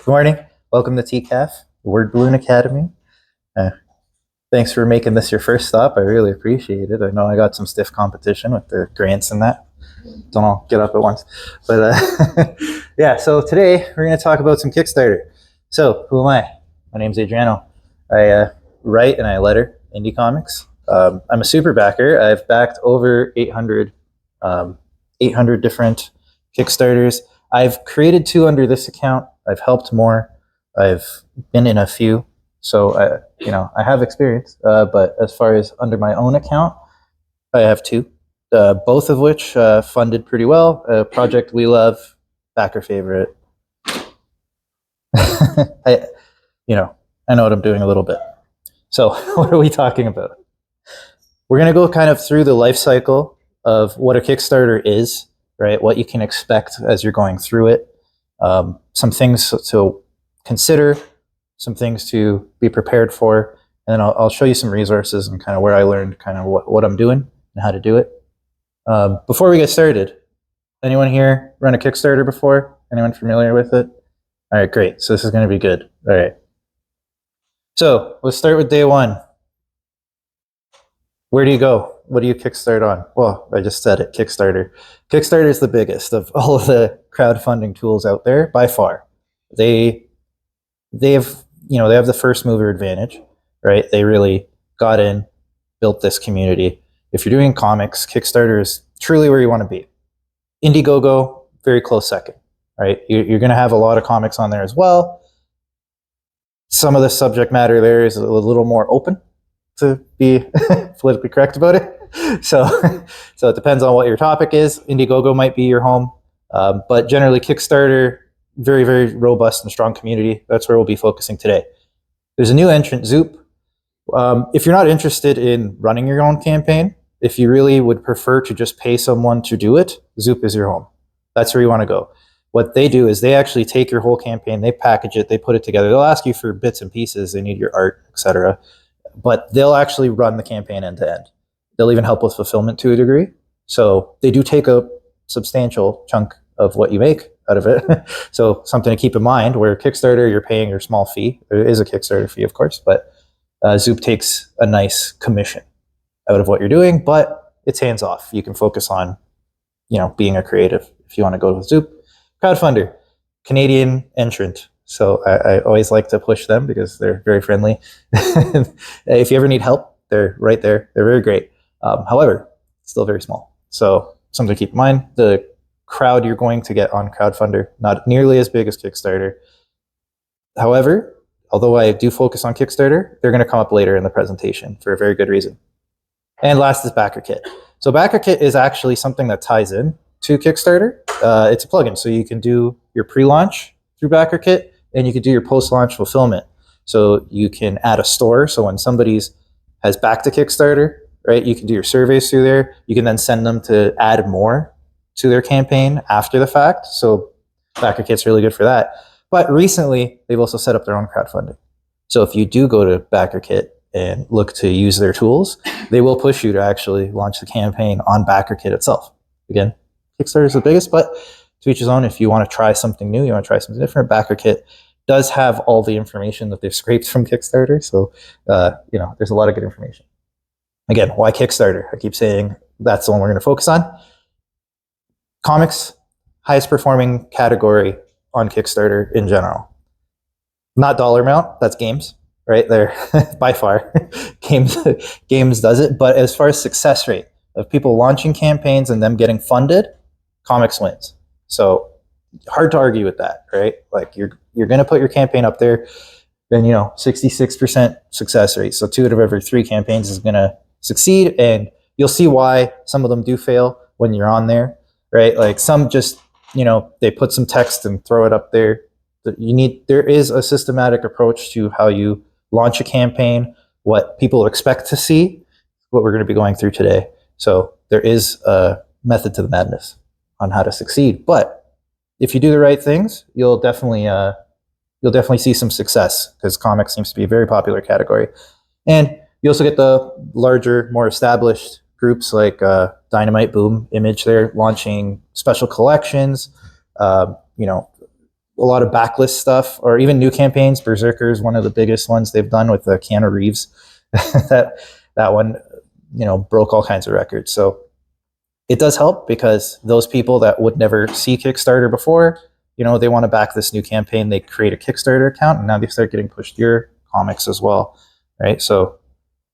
Good morning. Welcome to TCAF, Word Balloon Academy. Thanks for making this your first stop. I really appreciate it. I know I got some stiff competition with the grants and that. Don't all get up at once. But yeah, so today we're going to talk about some Kickstarter. So who am I? My name's Adriano. I write and I letter indie comics. I'm a super backer. I've backed over 800 different Kickstarters. I've created 2 under this account. I've helped more. I've been in a few, so I have experience. But as far as under my own account, I have 2, both of which funded pretty well. A project we love, backer favorite. I know what I'm doing a little bit. So what are we talking about? We're gonna go kind of through the life cycle of what a Kickstarter is, right? What you can expect as you're going through it. Some things to consider, some things to be prepared for, and then I'll show you some resources and kind of where I learned kind of what I'm doing and how to do it. Before we get started, anyone here run a Kickstarter before? Anyone familiar with it? All right, great. So this is going to be good. All right. So let's start with day 1. Where do you go? What do you kickstart on? Well, I just said it, Kickstarter. Kickstarter is the biggest of all of the crowdfunding tools out there by far. They have the first mover advantage, right? They really got in, built this community. If you're doing comics, Kickstarter is truly where you want to be. Indiegogo, very close second, right? You're going to have a lot of comics on there as well. Some of the subject matter there is a little more open, to be politically correct about it. So it depends on what your topic is. Indiegogo might be your home, but generally Kickstarter, very, very robust and strong community. That's where we'll be focusing today. There's a new entrant, Zoop. If you're not interested in running your own campaign, if you really would prefer to just pay someone to do it, Zoop is your home. That's where you want to go. What they do is they actually take your whole campaign, they package it, they put it together. They'll ask you for bits and pieces. They need your art, etc. But they'll actually run the campaign end to end. They'll even help with fulfillment to a degree. So they do take a substantial chunk of what you make out of it. So something to keep in mind, where Kickstarter, you're paying your small fee. There is a Kickstarter fee, of course, but Zoop takes a nice commission out of what you're doing, but it's hands off. You can focus on, being a creative if you want to go with Zoop. Crowdfunder, Canadian entrant. So I always like to push them because they're very friendly. If you ever need help, they're right there. They're very great. However, still very small. So something to keep in mind. The crowd you're going to get on Crowdfunder, not nearly as big as Kickstarter. However, although I do focus on Kickstarter, they're going to come up later in the presentation for a very good reason. And last is BackerKit. So BackerKit is actually something that ties in to Kickstarter. It's a plugin, so you can do your pre-launch through BackerKit, and you can do your post-launch fulfillment. So you can add a store. So when somebody's has backed a Kickstarter, right, you can do your surveys through there. You can then send them to add more to their campaign after the fact. So BackerKit's really good for that. But recently, they've also set up their own crowdfunding. So if you do go to BackerKit and look to use their tools, they will push you to actually launch the campaign on BackerKit itself. Again, Kickstarter is the biggest, but to each his own. If you want to try something new, you want to try something different, BackerKit does have all the information that they've scraped from Kickstarter. So, there's a lot of good information. Again, why Kickstarter? I keep saying that's the one we're going to focus on. Comics, highest performing category on Kickstarter in general. Not dollar amount, that's games, right? They're by far. Games does it. But as far as success rate of people launching campaigns and them getting funded, comics wins. So hard to argue with that, right? Like you're going to put your campaign up there, then 66% success rate. So 2 out of every 3 campaigns is going to succeed, and you'll see why some of them do fail when you're on there, right? Like some just they put some text and throw it up there. There is a systematic approach to how you launch a campaign, what people expect to see, what we're going to be going through today. So there is a method to the madness on how to succeed. But if you do the right things, you'll definitely see some success, because comics seems to be a very popular category. And you also get the larger, more established groups like Dynamite, Boom, Image. They're launching special collections, a lot of backlist stuff, or even new campaigns. Berserker is one of the biggest ones they've done with Keanu Reeves. that one, broke all kinds of records. So it does help because those people that would never see Kickstarter before, they want to back this new campaign. They create a Kickstarter account, and now they start getting pushed your comics as well, right? So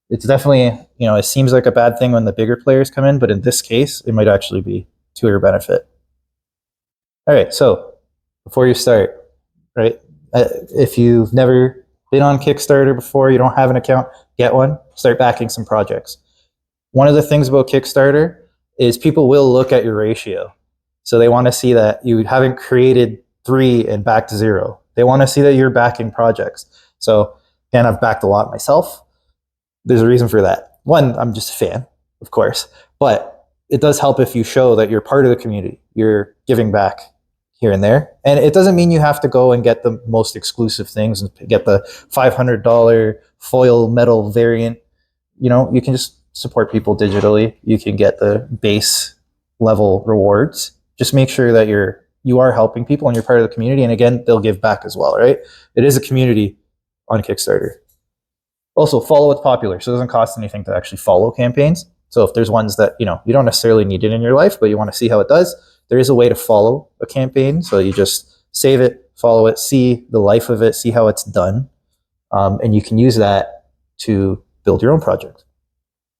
it's definitely, it seems like a bad thing when the bigger players come in, but in this case, it might actually be to your benefit. All right, so before you start, right, if you've never been on Kickstarter before, you don't have an account, get one, start backing some projects. One of the things about Kickstarter is people will look at your ratio. So they want to see that you haven't created 3 and backed 0. They want to see that you're backing projects. So again, I've backed a lot myself. There's a reason for that. One, I'm just a fan, of course, but it does help if you show that you're part of the community. You're giving back here and there. And it doesn't mean you have to go and get the most exclusive things and get the $500 foil metal variant. You can just support people digitally. You can get the base level rewards. Just make sure that you are helping people and you're part of the community. And again, they'll give back as well, right? It is a community on Kickstarter. Also, follow what's popular. So it doesn't cost anything to actually follow campaigns. So if there's ones that, you don't necessarily need it in your life, but you want to see how it does, there is a way to follow a campaign. So you just save it, follow it, see the life of it, see how it's done. And you can use that to build your own project.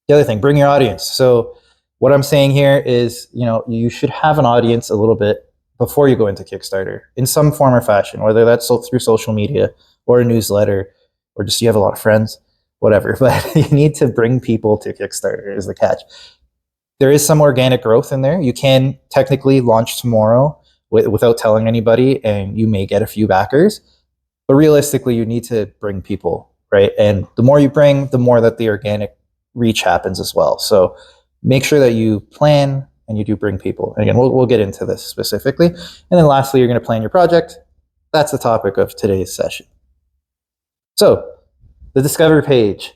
The other thing, bring your audience. So what I'm saying here is, you should have an audience a little bit before you go into Kickstarter in some form or fashion, whether that's through social media or a newsletter, or just you have a lot of friends, whatever. But you need to bring people to Kickstarter is the catch. There is some organic growth in there. You can technically launch tomorrow without telling anybody, and you may get a few backers. But realistically, you need to bring people, right? And the more you bring, the more that the organic reach happens as well. So make sure that you plan and you do bring people. And again, we'll get into this specifically. And then lastly, you're going to plan your project. That's the topic of today's session. So the Discover page.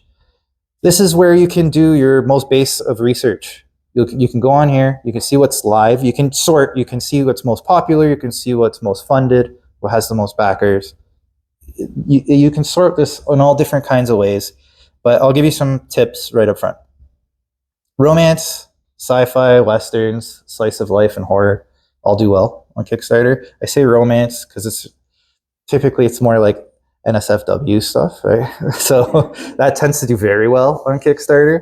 This is where you can do your most base of research. You can go on here. You can see what's live. You can sort. You can see what's most popular. You can see what's most funded, what has the most backers. You can sort this in all different kinds of ways, but I'll give you some tips right up front. Romance, sci-fi, westerns, slice of life, and horror all do well on Kickstarter. I say romance because it's more like NSFW stuff, right? So that tends to do very well on Kickstarter.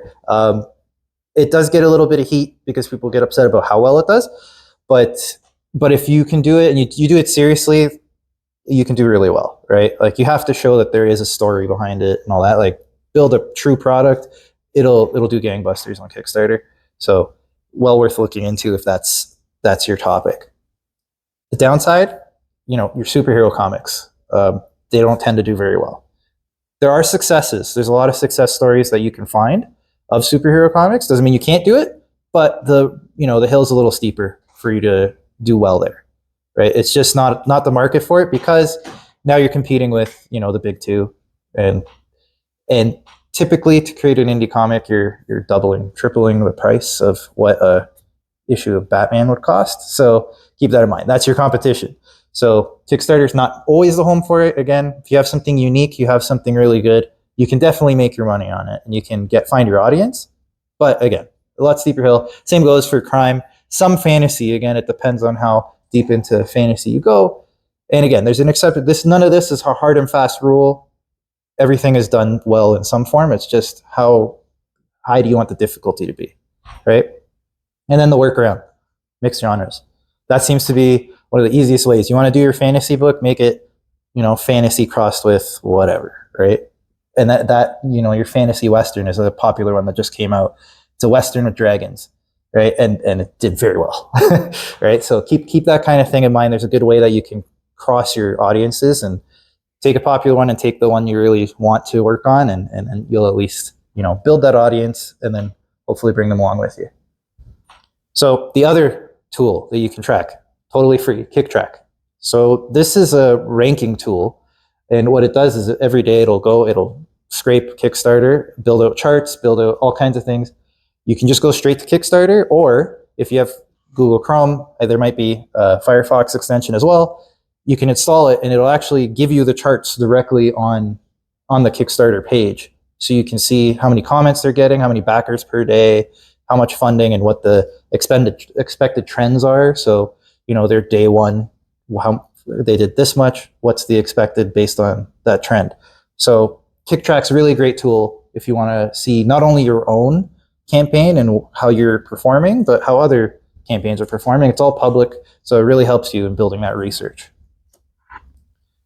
It does get a little bit of heat because people get upset about how well it does, but if you can do it and you do it seriously, you can do really well, right? Like you have to show that there is a story behind it and all that. Like build a true product. It'll do gangbusters on Kickstarter. So well worth looking into if that's your topic. The downside, your superhero comics, they don't tend to do very well. There are successes. There's a lot of success stories that you can find of superhero comics. Doesn't mean you can't do it, but the hill's a little steeper for you to do well there, right? It's just not the market for it because now you're competing with, the big two, and typically to create an indie comic, you're doubling, tripling the price of what a issue of Batman would cost. So keep that in mind. That's your competition. So Kickstarter is not always the home for it. Again, if you have something unique, you have something really good, you can definitely make your money on it and you can find your audience. But again, a lot steeper hill. Same goes for crime. Some fantasy, again, it depends on how deep into fantasy you go. And again, there's an exception. None of this is a hard and fast rule. Everything is done well in some form. It's just how high do you want the difficulty to be, right? And then the workaround, mixed genres. That seems to be one of the easiest ways. You want to do your fantasy book, make it, fantasy crossed with whatever, right? And that your fantasy Western is a popular one that just came out. It's a Western with dragons, right? And it did very well, right? So keep that kind of thing in mind. There's a good way that you can cross your audiences and take a popular one and take the one you really want to work on, and you'll at least, build that audience and then hopefully bring them along with you. So the other tool that you can track, totally free, KickTrack. So this is a ranking tool, and what it does is every day it'll scrape Kickstarter, build out charts, build out all kinds of things. You can just go straight to Kickstarter, or if you have Google Chrome, there might be a Firefox extension as well. you can install it and it'll actually give you the charts directly on the Kickstarter page. So you can see how many comments they're getting, how many backers per day, how much funding, and what the expected trends are. So, their day one, how they did this much, what's the expected based on that trend. So KickTrack's a really great tool if you want to see not only your own campaign and how you're performing, but how other campaigns are performing. It's all public, so it really helps you in building that research.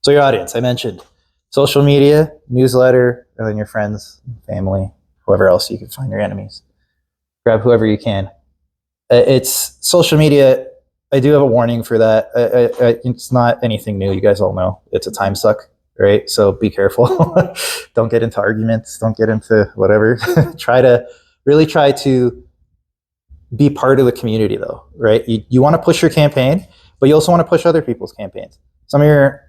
So your audience, I mentioned social media, newsletter, and then your friends, family, whoever else you can find, your enemies. Grab whoever you can. It's social media. I do have a warning for that. It's not anything new. You guys all know it's a time suck, right? So be careful. Don't get into arguments. Don't get into whatever. try to be part of the community, though, right? You want to push your campaign, but you also want to push other people's campaigns. Some of your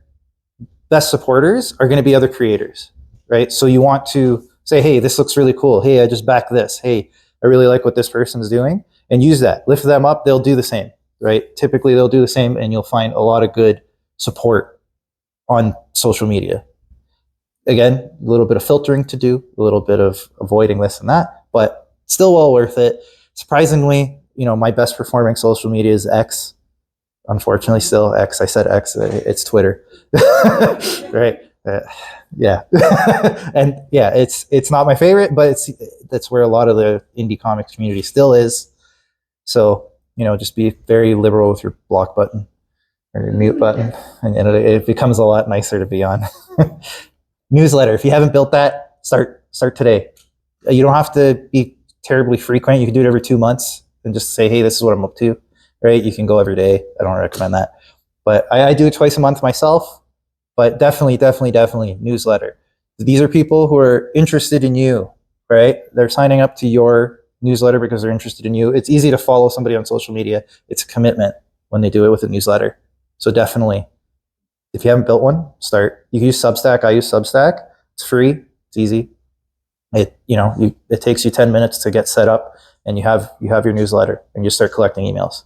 best supporters are going to be other creators, right? So you want to say, hey, this looks really cool. Hey, I just backed this. Hey, I really like what this person's doing, and use that. Lift them up. They'll do the same, right? Typically, they'll do the same, and you'll find a lot of good support on social media. Again, a little bit of filtering to do, a little bit of avoiding this and that, but still well worth it. Surprisingly, my best performing social media is X. Unfortunately, still X. I said X. It's Twitter, right? Yeah, and yeah, it's not my favorite, but that's where a lot of the indie comics community still is. So just be very liberal with your block button or your mute button, and it becomes a lot nicer to be on. Newsletter. If you haven't built that, start today. You don't have to be terribly frequent. You can do it every 2 months and just say, hey, this is what I'm up to. Right? You can go every day. I don't recommend that, but I do it twice a month myself. But definitely newsletter. These are people who are interested in you, right? They're signing up to your newsletter because they're interested in you. It's easy to follow somebody on social media. It's a commitment when they do it with a newsletter. So definitely, if you haven't built one, start. You can use Substack. I use Substack. It's free. It's easy. It takes you 10 minutes to get set up, and you have your newsletter, and you start collecting emails.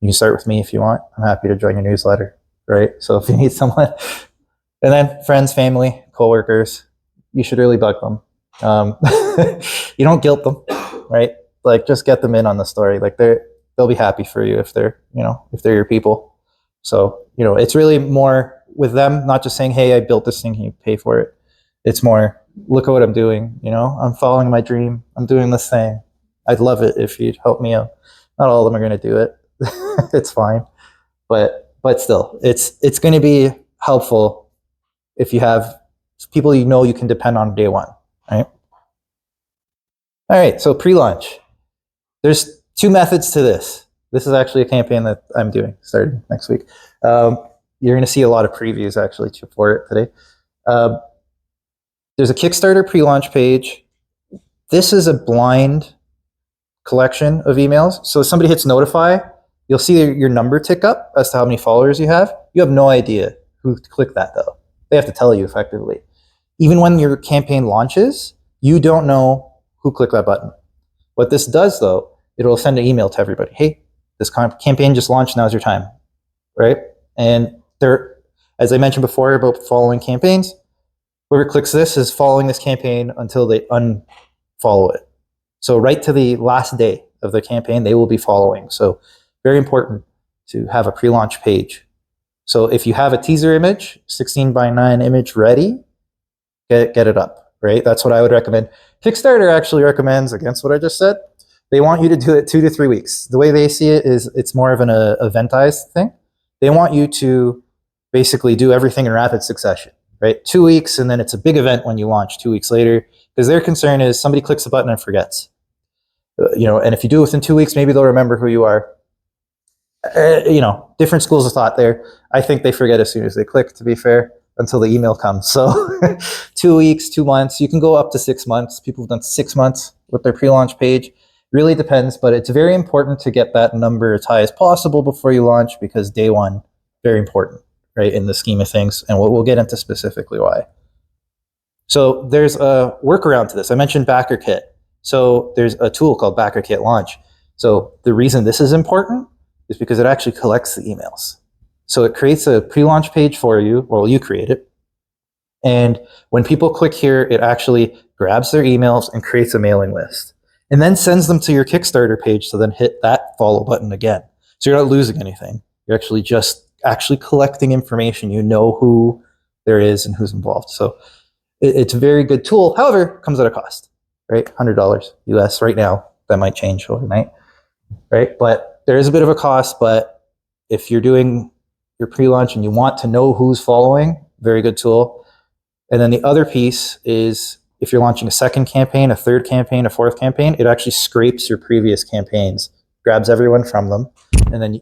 You can start with me if you want. I'm happy to join your newsletter, right? So if you need someone. And then friends, family, coworkers, you should really bug them. You don't guilt them, right? Like, just get them in on the story. Like, they'll be happy for you if they're your people. So, it's really more with them, not just saying, hey, I built this thing, can you pay for it? It's more, look at what I'm doing. I'm following my dream. I'm doing this thing. I'd love it if you'd help me out. Not all of them are going to do it. It's fine. But still, it's going to be helpful if you have people you can depend on day one, right? All right, so pre-launch. There's 2 methods to this. This is actually a campaign that I'm doing, starting next week. You're going to see a lot of previews actually for it today. There's a Kickstarter pre-launch page. This is a blind collection of emails. So if somebody hits notify, you'll see your number tick up as to how many followers you have. You have no idea who clicked that, though. They have to tell you effectively. Even when your campaign launches, you don't know who clicked that button. What this does, though, it'll send an email to everybody. Hey, this campaign just launched. Now's your time, right? And there, as I mentioned before about following campaigns, whoever clicks this is following this campaign until they unfollow it. So right to the last day of the campaign, they will be following. So very important to have a pre-launch page. So if you have a teaser image, 16:9 image ready, get it up, right? That's what I would recommend. Kickstarter actually recommends, against what I just said, they want you to do it 2 to 3 weeks. The way they see it is it's more of an eventized thing. They want you to basically do everything in rapid succession, right? 2 weeks, and then it's a big event when you launch 2 weeks later, because their concern is somebody clicks the button and forgets. And if you do it within 2 weeks, maybe they'll remember who you are. Different schools of thought there. I think they forget as soon as they click, to be fair, until the email comes. So 2 weeks, 2 months, you can go up to 6 months. People have done 6 months with their pre-launch page. Really depends, but it's very important to get that number as high as possible before you launch, because day one, very important, right, in the scheme of things. And we'll get into specifically why. So there's a workaround to this. I mentioned BackerKit. So there's a tool called BackerKit Launch. So the reason this is important is because it actually collects the emails. So it creates a pre-launch page for you. Well, you create it. And when people click here, it actually grabs their emails and creates a mailing list and then sends them to your Kickstarter page to then hit that follow button again. So you're not losing anything. You're actually just collecting information. You know who there is and who's involved. So it's a very good tool. However, it comes at a cost, right? $100 US right now. That might change overnight, right? But there is a bit of a cost, but if you're doing your pre-launch and you want to know who's following, very good tool. And then the other piece is if you're launching a second campaign, a third campaign, a fourth campaign, it actually scrapes your previous campaigns, grabs everyone from them, and then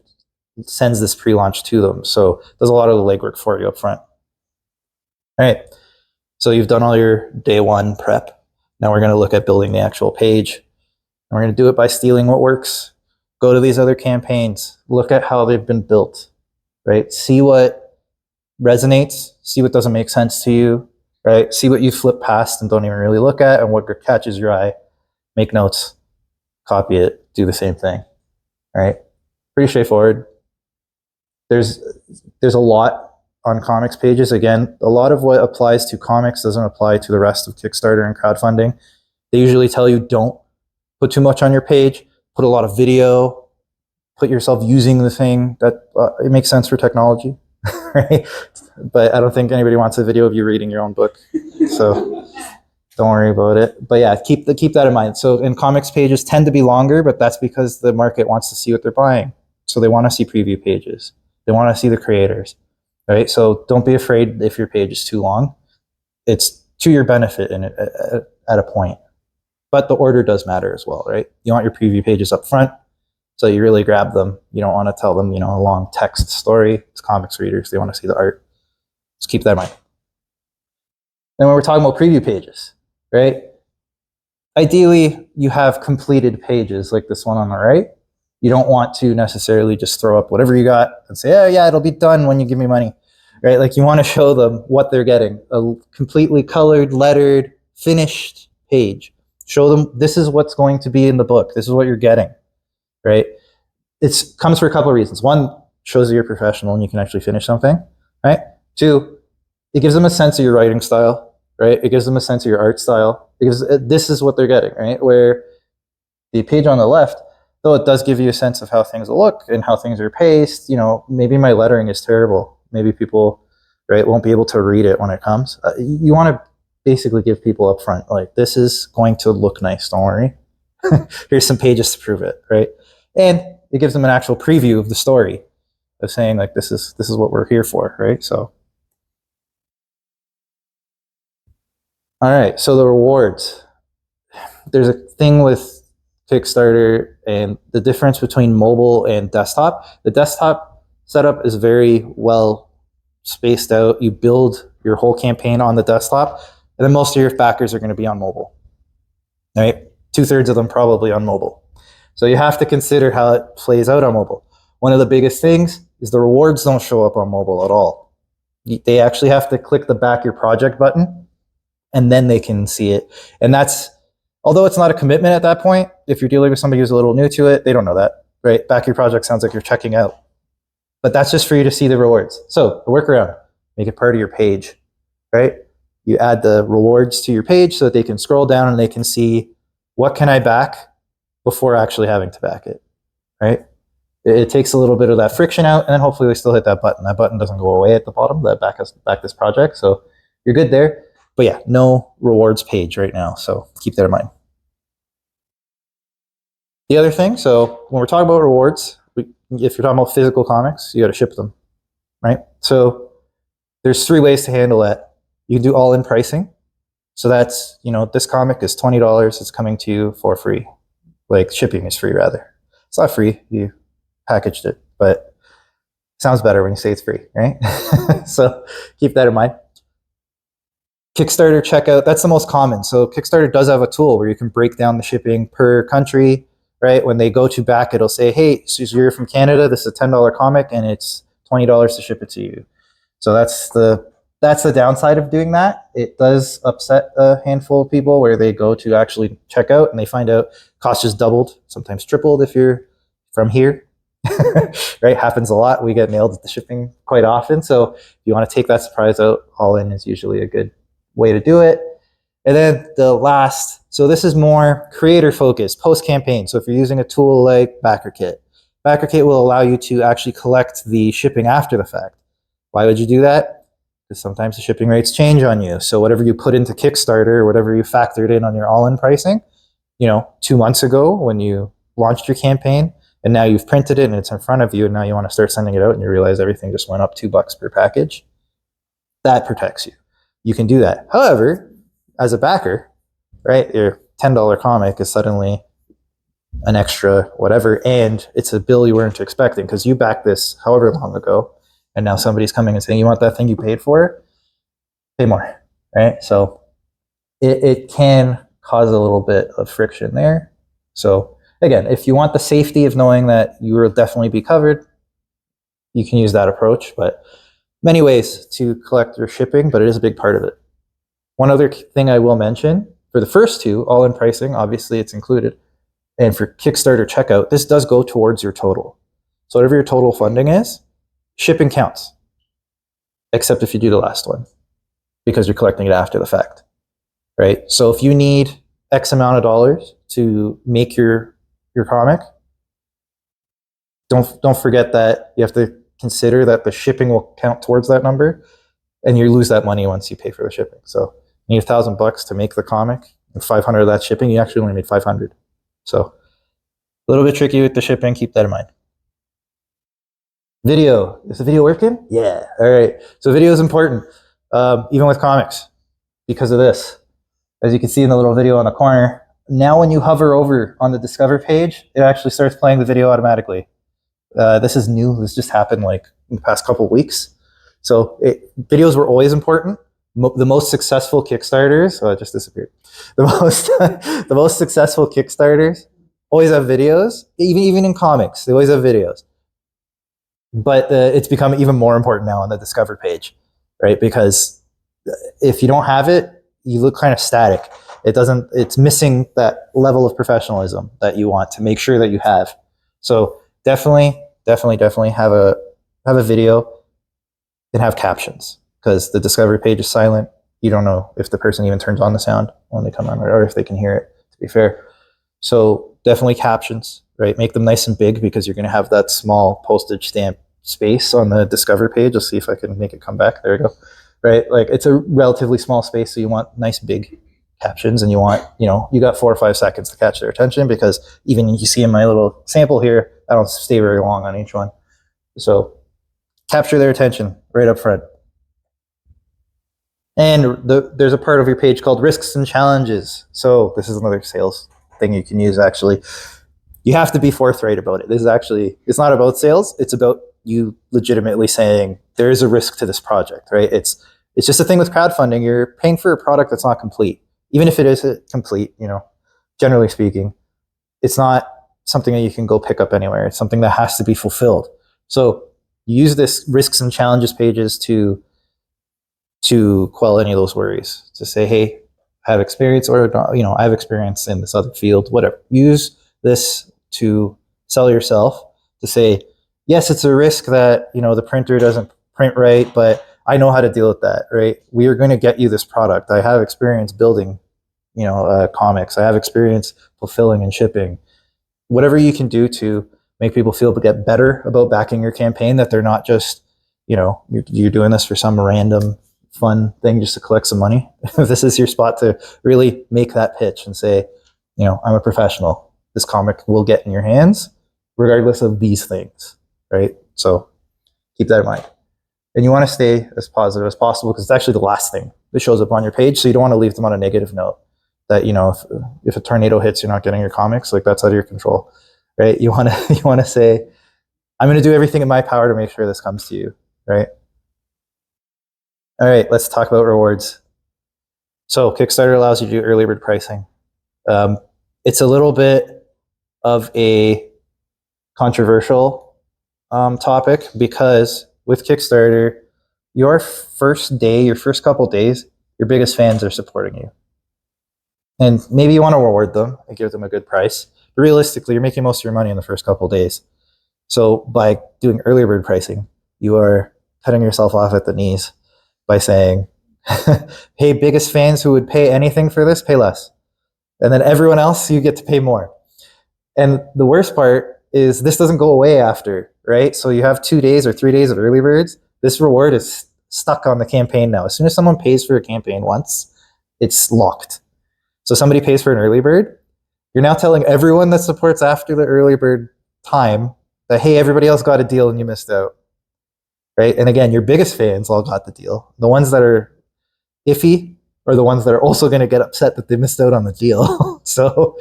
sends this pre-launch to them. So it does a lot of the legwork for you up front. All right. So you've done all your day one prep. Now we're going to look at building the actual page. And we're going to do it by stealing what works. Go to these other campaigns. Look at how they've been built, right? See what resonates. See what doesn't make sense to you, right? See what you flip past and don't even really look at and what catches your eye. Make notes, copy it, do the same thing, all right? Pretty straightforward. There's a lot on comics pages. Again, a lot of what applies to comics doesn't apply to the rest of Kickstarter and crowdfunding. They usually tell you don't put too much on your page, put a lot of video, put yourself using the thing. That it makes sense for technology, right? But I don't think anybody wants a video of you reading your own book. So don't worry about it. But yeah, keep that in mind. So in comics pages tend to be longer, but that's because the market wants to see what they're buying. So they want to see preview pages. They want to see the creators, right? So don't be afraid if your page is too long. It's to your benefit at a point. But the order does matter as well, right? You want your preview pages up front, so you really grab them. You don't want to tell them, a long text story. It's comics readers. They want to see the art. Just keep that in mind. Then when we're talking about preview pages, right? Ideally, you have completed pages like this one on the right. You don't want to necessarily just throw up whatever you got and say, oh yeah, it'll be done when you give me money, right? Like you want to show them what they're getting, a completely colored, lettered, finished page. Show them this is what's going to be in the book. This is what you're getting, right? It comes for a couple of reasons. One, shows that you're professional and you can actually finish something, right? Two, it gives them a sense of your writing style, right? It gives them a sense of your art style because this is what they're getting, right? Where the page on the left, though it does give you a sense of how things will look and how things are paced, maybe my lettering is terrible. Maybe people, right, won't be able to read it when it comes. You want to basically give people up front, like, this is going to look nice, don't worry. Here's some pages to prove it, right? And it gives them an actual preview of the story of saying, like, this is what we're here for, right? So, all right, so the rewards. There's a thing with Kickstarter and the difference between mobile and desktop. The desktop setup is very well spaced out. You build your whole campaign on the desktop, and then most of your backers are going to be on mobile, right? 2/3 of them probably on mobile. So you have to consider how it plays out on mobile. One of the biggest things is the rewards don't show up on mobile at all. They actually have to click the back your project button, and then they can see it. And that's, although it's not a commitment at that point, if you're dealing with somebody who's a little new to it, they don't know that, right? Back your project sounds like you're checking out. But that's just for you to see the rewards. So the workaround, make it part of your page, right? You add the rewards to your page so that they can scroll down and they can see, what can I back before actually having to back it, right? It takes a little bit of that friction out, and then hopefully they still hit that button. That button doesn't go away at the bottom, that back this project. So you're good there. But yeah, no rewards page right now. So keep that in mind. The other thing, so when we're talking about rewards, if you're talking about physical comics, you got to ship them, right? So there's 3 ways to handle that. You can do all-in pricing. So that's, this comic is $20. It's coming to you for free. Like, shipping is free, rather. It's not free. You packaged it, but it sounds better when you say it's free, right? So keep that in mind. Kickstarter checkout, that's the most common. So Kickstarter does have a tool where you can break down the shipping per country, right? When they go to back, it'll say, hey, so you're from Canada, this is a $10 comic, and it's $20 to ship it to you. So that's the downside of doing that. It does upset a handful of people where they go to actually check out and they find out cost just doubled, sometimes tripled if you're from here. right? Happens a lot. We get nailed at the shipping quite often. So if you want to take that surprise out, all in is usually a good way to do it. And then the last, so this is more creator focused, post campaign. So if you're using a tool like BackerKit, BackerKit will allow you to actually collect the shipping after the fact. Why would you do that? Because sometimes the shipping rates change on you. So whatever you put into Kickstarter, or whatever you factored in on your all-in pricing, 2 months ago when you launched your campaign, and now you've printed it and it's in front of you, and now you want to start sending it out and you realize everything just went up $2 per package, that protects you. You can do that. However, as a backer, right, your $10 comic is suddenly an extra whatever, and it's a bill you weren't expecting because you backed this however long ago, and now somebody's coming and saying, you want that thing you paid for? Pay more, right? So it can cause a little bit of friction there. So again, if you want the safety of knowing that you will definitely be covered, you can use that approach. But many ways to collect your shipping, but it is a big part of it. One other thing I will mention, for the first two, all-in pricing, obviously it's included. And for Kickstarter checkout, this does go towards your total. So whatever your total funding is, shipping counts, except if you do the last one, because you're collecting it after the fact, right? So if you need X amount of dollars to make your comic, don't forget that you have to consider that the shipping will count towards that number, and you lose that money once you pay for the shipping. So you need $1,000 to make the comic, and 500 of that shipping, you actually only made 500. So a little bit tricky with the shipping. Keep that in mind. Video. Is the video working? Yeah. All right. So video is important, even with comics, because of this. As you can see in the little video on the corner, now when you hover over on the Discover page, it actually starts playing the video automatically. This is new. This just happened like in the past couple of weeks. So videos were always important. The most successful Kickstarters, it just disappeared. The most successful Kickstarters always have videos. Even in comics, they always have videos. But it's become even more important now on the Discover page, right? Because if you don't have it, you look kind of static. It's missing that level of professionalism that you want to make sure that you have. So definitely have a video and have captions, because the Discover page is silent. You don't know if the person even turns on the sound when they come on, or if they can hear it, to be fair. So definitely captions, right? Make them nice and big, because you're going to have that small postage stamp space on the Discover page. Let's see if I can make it come back. There we go. Right? Like, it's a relatively small space, so you want nice big captions, and you want, you got 4 or 5 seconds to catch their attention, because even you see in my little sample here, I don't stay very long on each one. So capture their attention right up front. And there's a part of your page called risks and challenges. So this is another sales thing you can use, actually. You have to be forthright about it. This is actually, it's not about sales. It's about you legitimately saying there is a risk to this project, right? It's just a thing with crowdfunding. You're paying for a product that's not complete. Even if it is complete, generally speaking, it's not something that you can go pick up anywhere. It's something that has to be fulfilled. So you use this risks and challenges pages to quell any of those worries, to say, hey, I have experience, or I have experience in this other field, whatever. Use this to sell yourself, to say, yes, it's a risk that the printer doesn't print right, but I know how to deal with that, right? We are going to get you this product. I have experience building comics. I have experience fulfilling and shipping. Whatever you can do to make people feel to get better about backing your campaign, that they're not just you're doing this for some random fun thing just to collect some money. This is your spot to really make that pitch and say, I'm a professional. This comic will get in your hands regardless of these things, right? So keep that in mind. And you want to stay as positive as possible, because it's actually the last thing that shows up on your page. So you don't want to leave them on a negative note that, if a tornado hits, you're not getting your comics. Like, that's out of your control, right? You want to say, I'm going to do everything in my power to make sure this comes to you, right? All right, let's talk about rewards. So Kickstarter allows you to do early bird pricing. It's a little bit of a controversial topic, because with Kickstarter, your first couple days, your biggest fans are supporting you. And maybe you want to reward them and give them a good price. But realistically, you're making most of your money in the first couple days. So by doing early bird pricing, you are cutting yourself off at the knees by saying, hey, biggest fans who would pay anything for this, pay less. And then everyone else, you get to pay more. And the worst part is this doesn't go away after, right? So you have 2 days or 3 days of early birds. This reward is stuck on the campaign now. As soon as someone pays for a campaign once, it's locked. So somebody pays for an early bird. You're now telling everyone that supports after the early bird time that, hey, everybody else got a deal and you missed out, right? And again, your biggest fans all got the deal. The ones that are iffy are the ones that are also going to get upset that they missed out on the deal. So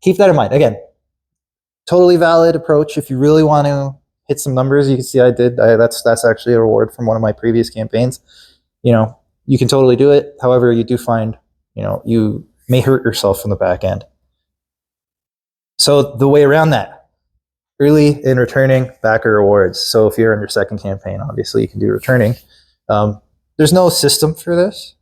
keep that in mind. Again, totally valid approach. If you really want to hit some numbers, you can see that's actually a reward from one of my previous campaigns. You can totally do it. However, you do find, you may hurt yourself in the back end. So the way around that, early and returning backer rewards. So if you're on your second campaign, obviously you can do returning. There's no system for this.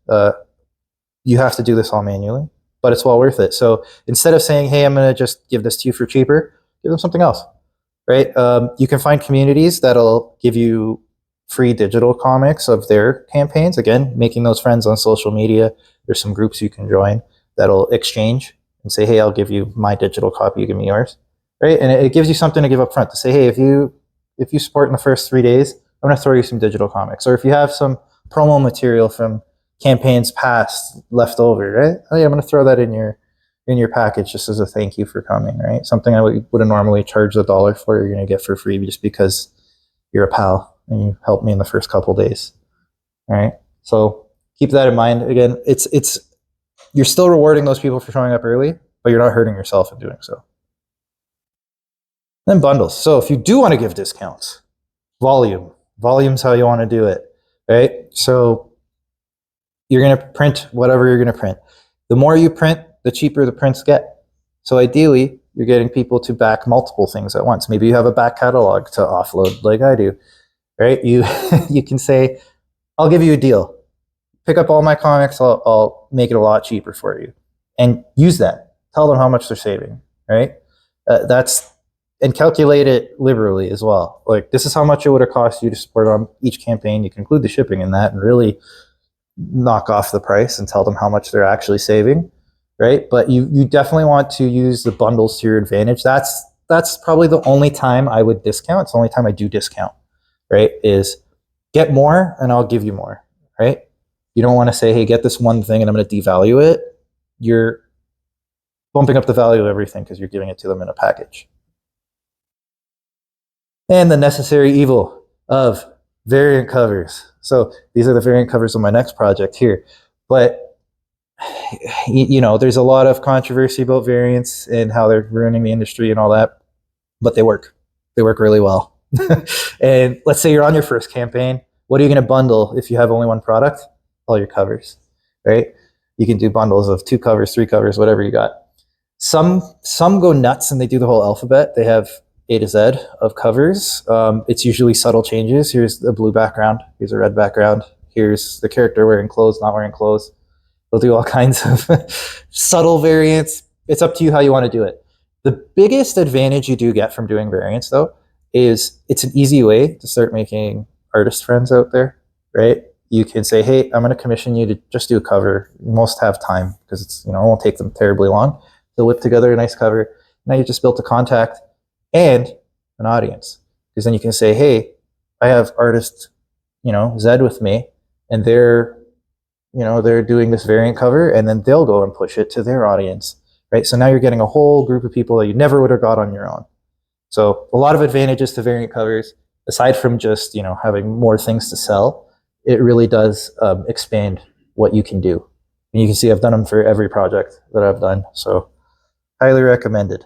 You have to do this all manually, but it's well worth it. So instead of saying, hey, I'm going to just give this to you for cheaper, give them something else, right? You can find communities that'll give you free digital comics of their campaigns. Again, making those friends on social media. There's some groups you can join that'll exchange and say, hey, I'll give you my digital copy, you give me yours, right? And it gives you something to give up front to say, hey, if you support in the first 3 days, I'm going to throw you some digital comics. Or if you have some promo material from campaigns past left over, right? Oh yeah, I'm going to throw that in your package just as a thank you for coming, right? Something I wouldn't normally charge $1 for, you're going to get for free just because you're a pal and you helped me in the first couple days, all right? So keep that in mind. Again, it's you're still rewarding those people for showing up early, but you're not hurting yourself in doing so. Then bundles. So if you do want to give discounts, volume's how you want to do it, right? So you're going to print whatever you're going to print. The more you print, the cheaper the prints get. So ideally, you're getting people to back multiple things at once. Maybe you have a back catalog to offload like I do, right? You can say, I'll give you a deal. Pick up all my comics, I'll make it a lot cheaper for you. And use that. Tell them how much they're saving, right? And calculate it liberally as well. Like, this is how much it would have cost you to support on each campaign. You can include the shipping in that and really knock off the price and tell them how much they're actually saving, right? But you definitely want to use the bundles to your advantage. That's probably the only time I would discount. It's the only time I do discount, right? Is get more and I'll give you more, right? You don't want to say, hey, get this one thing and I'm going to devalue it. You're bumping up the value of everything because you're giving it to them in a package. And the necessary evil of variant covers. So these are the variant covers of my next project here. But, there's a lot of controversy about variants and how they're ruining the industry and all that. But they work. They work really well. And let's say you're on your first campaign. What are you going to bundle if you have only one product? All your covers, right? You can do bundles of 2 covers, 3 covers, whatever you got. Some go nuts and they do the whole alphabet. They have A to Z of covers. It's usually subtle changes. Here's the blue background. Here's a red background. Here's the character wearing clothes, not wearing clothes. They'll do all kinds of subtle variants. It's up to you how you want to do it. The biggest advantage you do get from doing variants, though, is it's an easy way to start making artist friends out there, right? You can say, hey, I'm going to commission you to just do a cover. Most have time because it's, it won't take them terribly long. They'll whip together a nice cover. Now you just built a contact and an audience. Because then you can say, hey, I have artist, Zed with me, and they're doing this variant cover, and then they'll go and push it to their audience, right? So now you're getting a whole group of people that you never would have got on your own. So a lot of advantages to variant covers, aside from just, having more things to sell. It really does expand what you can do. And you can see I've done them for every project that I've done. So highly recommended.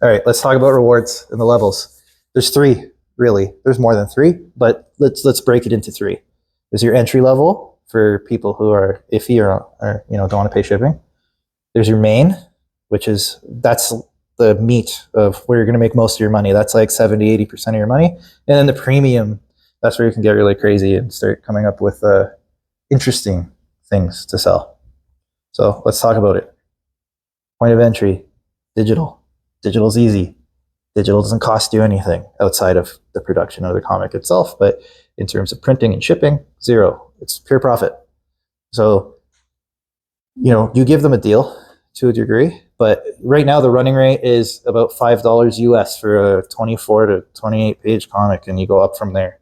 All right, let's talk about rewards and the levels. There's 3, really. There's more than 3, but let's break it into 3. There's your entry level for people who are iffy or don't want to pay shipping. There's your main, that's the meat of where you're going to make most of your money. That's like 70-80% of your money. And then the premium, that's where you can get really crazy and start coming up with interesting things to sell. So let's talk about it. Point of entry, digital. Digital's easy. Digital doesn't cost you anything outside of the production of the comic itself, but in terms of printing and shipping, zero. It's pure profit. So, you give them a deal to a degree, but right now the running rate is about $5 US for a 24 to 28 page comic, and you go up from there.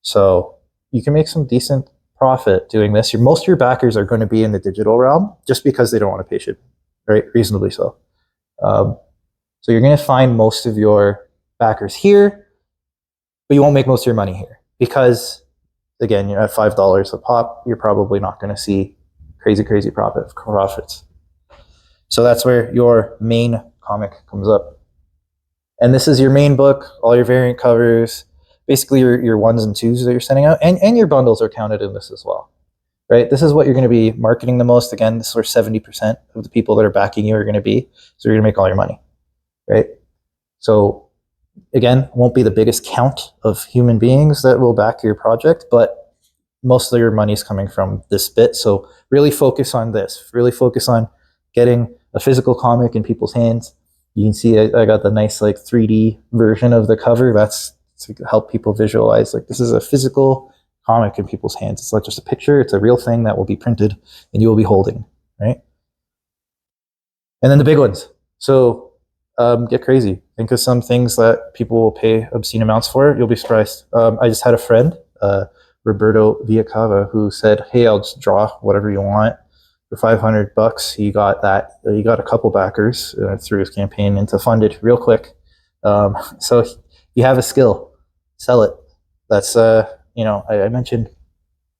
So you can make some decent profit doing this. Most of your backers are going to be in the digital realm just because they don't want to pay shipping, right? Reasonably so. So you're going to find most of your backers here, but you won't make most of your money here because, again, you're at $5 a pop. You're probably not going to see crazy profits. So that's where your main comic comes up. And this is your main book, all your variant covers, basically your ones and twos that you're sending out, and your bundles are counted in this as well, right? This is what you're going to be marketing the most. Again, this is where 70% of the people that are backing you are going to be. So you're going to make all your money, right? So again, won't be the biggest count of human beings that will back your project, but most of your money is coming from this bit. So really focus on this. Really focus on getting a physical comic in people's hands. You can see I got the nice like 3D version of the cover. That's to help people visualize like this is a physical comic in people's hands. It's not just a picture. It's a real thing that will be printed and you will be holding, right? And then the big ones. So get crazy. Think of some things that people will pay obscene amounts for. You'll be surprised. I just had a friend, Roberto Villacava, who said, "Hey, I'll just draw whatever you want for $500." He got that. He got a couple backers through his campaign and to fund it real quick. So you have a skill, sell it. That's I mentioned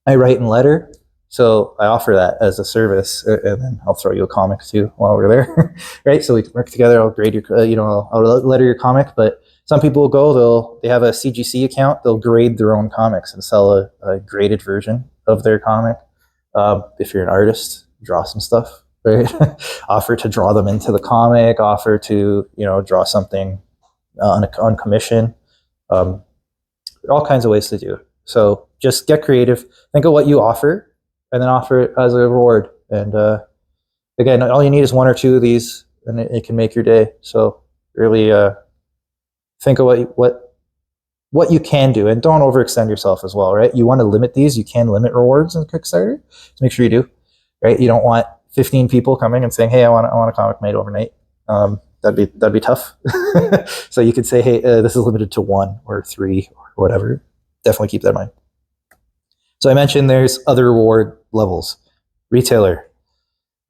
I write in letter. So I offer that as a service, and then I'll throw you a comic too while we're there, right? So we can work together. I'll grade your, I'll letter your comic. But some people will go, they have a CGC account. They'll grade their own comics and sell a graded version of their comic. If you're an artist, draw some stuff, right? Offer to draw them into the comic. Offer to draw something on commission. All kinds of ways to do it. So just get creative. Think of what you offer. And then offer it as a reward. And again, all you need is one or two of these, and it can make your day. So really think of what you can do, and don't overextend yourself as well, right? You want to limit these. You can limit rewards in Kickstarter. So make sure you do, right? You don't want 15 people coming and saying, "Hey, I want a comic made overnight." That'd be tough. So you could say, "Hey, this is limited to 1 or 3 or whatever." Definitely keep that in mind. So I mentioned there's other reward levels. Retailer.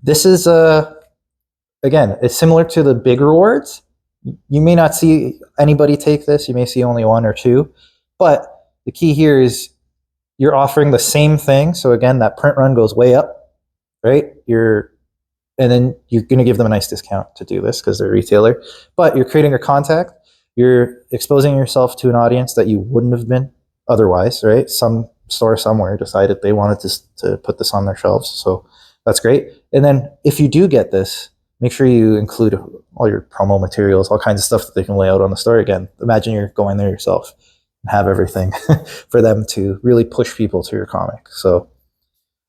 This is, again, it's similar to the big rewards. You may not see anybody take this. You may see only 1 or 2. But the key here is you're offering the same thing. So again, that print run goes way up, right? And then you're going to give them a nice discount to do this because they're a retailer. But you're creating a contact. You're exposing yourself to an audience that you wouldn't have been otherwise, right? Some store somewhere decided they wanted to put this on their shelves. So that's great. And then if you do get this, make sure you include all your promo materials, all kinds of stuff that they can lay out on the store. Again, imagine you're going there yourself and have everything for them to really push people to your comic. So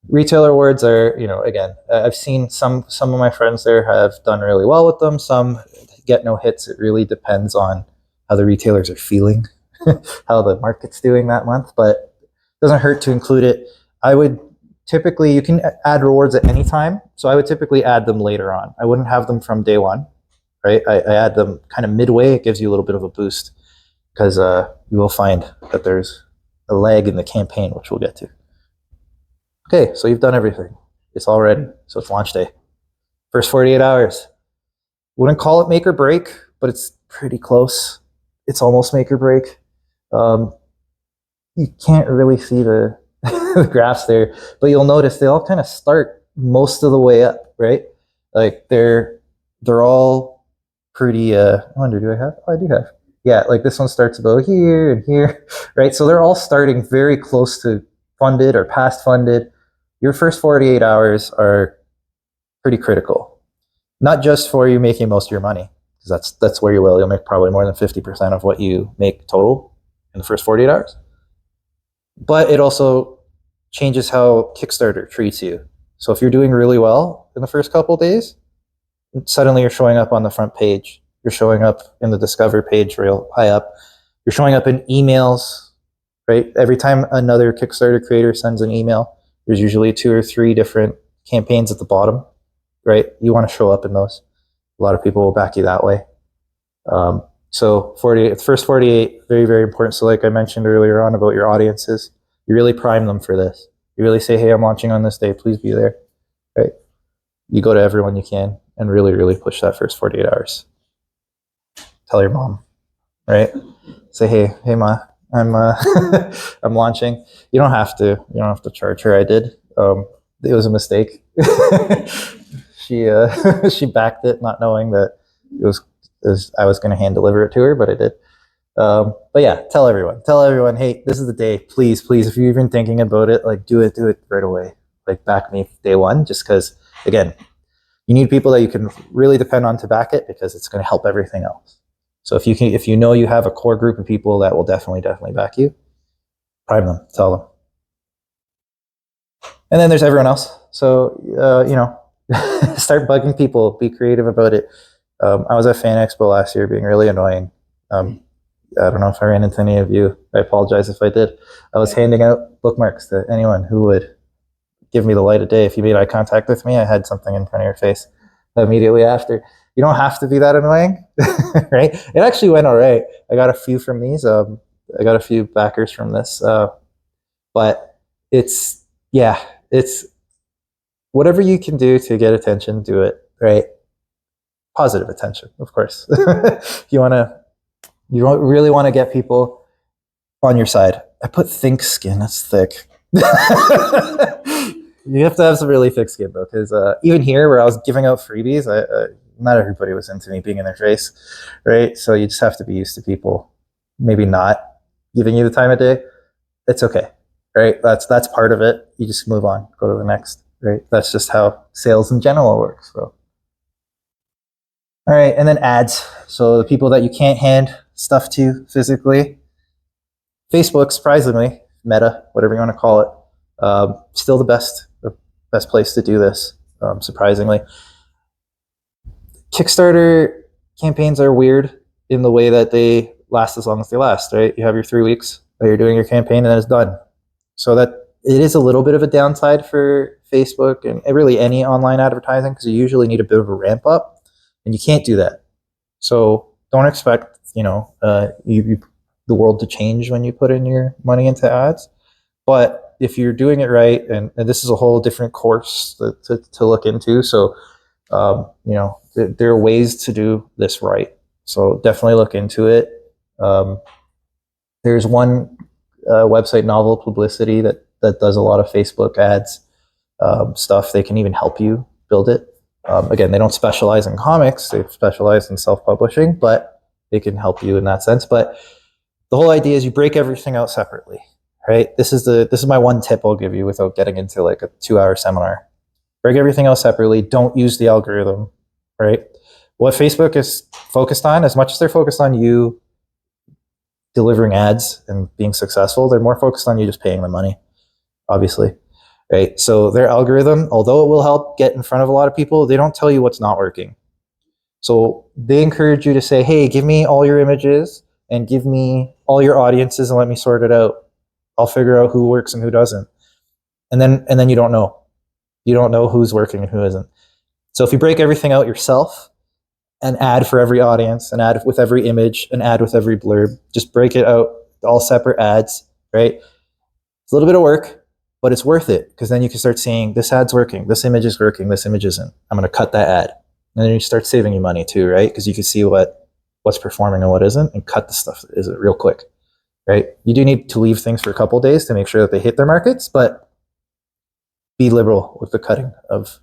retailer awards are, again, I've seen some of my friends there have done really well with them. Some get no hits. It really depends on how the retailers are feeling, how the market's doing that month, but doesn't hurt to include it. I would typically, you can add rewards at any time. So I would typically add them later on. I wouldn't have them from day one, right? I add them kind of midway. It gives you a little bit of a boost because you will find that there's a lag in the campaign, which we'll get to. Okay, so you've done everything. It's all ready. So it's launch day. First 48 hours. Wouldn't call it make or break, but it's pretty close. It's almost make or break. You can't really see the, the graphs there, but you'll notice they all kind of start most of the way up, right? Like they're all pretty, I wonder, do I have? Oh, I do have. Yeah, like this one starts about here and here, right? So they're all starting very close to funded or past funded. Your first 48 hours are pretty critical, not just for you making most of your money, because that's where you will. You'll make probably more than 50% of what you make total in the first 48 hours. But it also changes how Kickstarter treats you. So if you're doing really well in the first couple of days, suddenly you're showing up on the front page You're showing up in the Discover page real high up. You're showing up in emails, right? Every time another Kickstarter creator sends an email, there's usually 2 or 3 different campaigns at the bottom, right? You want to show up in those. A lot of people will back you that way. So 48, the first 48, very, very important. So like I mentioned earlier on about your audiences, you really prime them for this. You really say, hey, I'm launching on this day, please be there, right? You go to everyone you can and really, really push that first 48 hours. Tell your mom, right? Say, hey, ma, I'm I'm launching. You don't have to charge her. I did. It was a mistake. She backed it, not knowing that I was going to hand deliver it to her, but I did. But yeah, tell everyone, hey, this is the day. Please, if you're even thinking about it, like do it right away. Like back me day one, just because again, you need people that you can really depend on to back it, because it's going to help everything else. So if you know you have a core group of people that will definitely back you, prime them, tell them. And then there's everyone else. So, start bugging people, be creative about it. I was at Fan Expo last year being really annoying. I don't know if I ran into any of you. I apologize if I did. I was handing out bookmarks to anyone who would give me the light of day. If you made eye contact with me, I had something in front of your face immediately after. You don't have to be that annoying, right? It actually went all right. I got a few from these. I got a few backers from this. But it's whatever you can do to get attention, do it, right? Positive attention, of course. You really want to get people on your side. I put thick skin, that's thick. You have to have some really thick skin though, because even here where I was giving out freebies, not everybody was into me being in their face, right? So you just have to be used to people maybe not giving you the time of day. It's okay, right? That's part of it. You just move on, go to the next, right? That's just how sales in general works. So, all right, and then ads. So the people that you can't hand stuff to physically, Facebook, surprisingly, Meta, whatever you want to call it, still the best place to do this, surprisingly. Kickstarter campaigns are weird in the way that they last as long as they last, right? You have your 3 weeks that you're doing your campaign and then it's done. So that it is a little bit of a downside for Facebook and really any online advertising, because you usually need a bit of a ramp up, and you can't do that. So don't expect, the world to change when you put in your money into ads. But if you're doing it right, and this is a whole different course to look into. So, there are ways to do this right. So definitely look into it. There's one website, Novel Publicity, that does a lot of Facebook ads stuff. They can even help you build it. Again, they don't specialize in comics; they specialize in self-publishing, but they can help you in that sense. But the whole idea is you break everything out separately, right? This is my one tip I'll give you without getting into like a 2-hour seminar. Break everything else separately. Don't use the algorithm, right? What Facebook is focused on, as much as they're focused on you delivering ads and being successful, they're more focused on you just paying them money, obviously, right? So their algorithm, although it will help get in front of a lot of people, they don't tell you what's not working. So they encourage you to say, hey, give me all your images and give me all your audiences and let me sort it out. I'll figure out who works and who doesn't. And then you don't know. You don't know who's working and who isn't. So if you break everything out yourself, an ad for every audience, an ad with every image, an ad with every blurb, just break it out, all separate ads, right? It's a little bit of work, but it's worth it, because then you can start seeing this ad's working, this image is working, this image isn't. I'm going to cut that ad. And then you start saving you money too, right? Because you can see what's performing and what isn't, and cut the stuff that isn't real quick, right? You do need to leave things for a couple of days to make sure that they hit their markets, but be liberal with the cutting of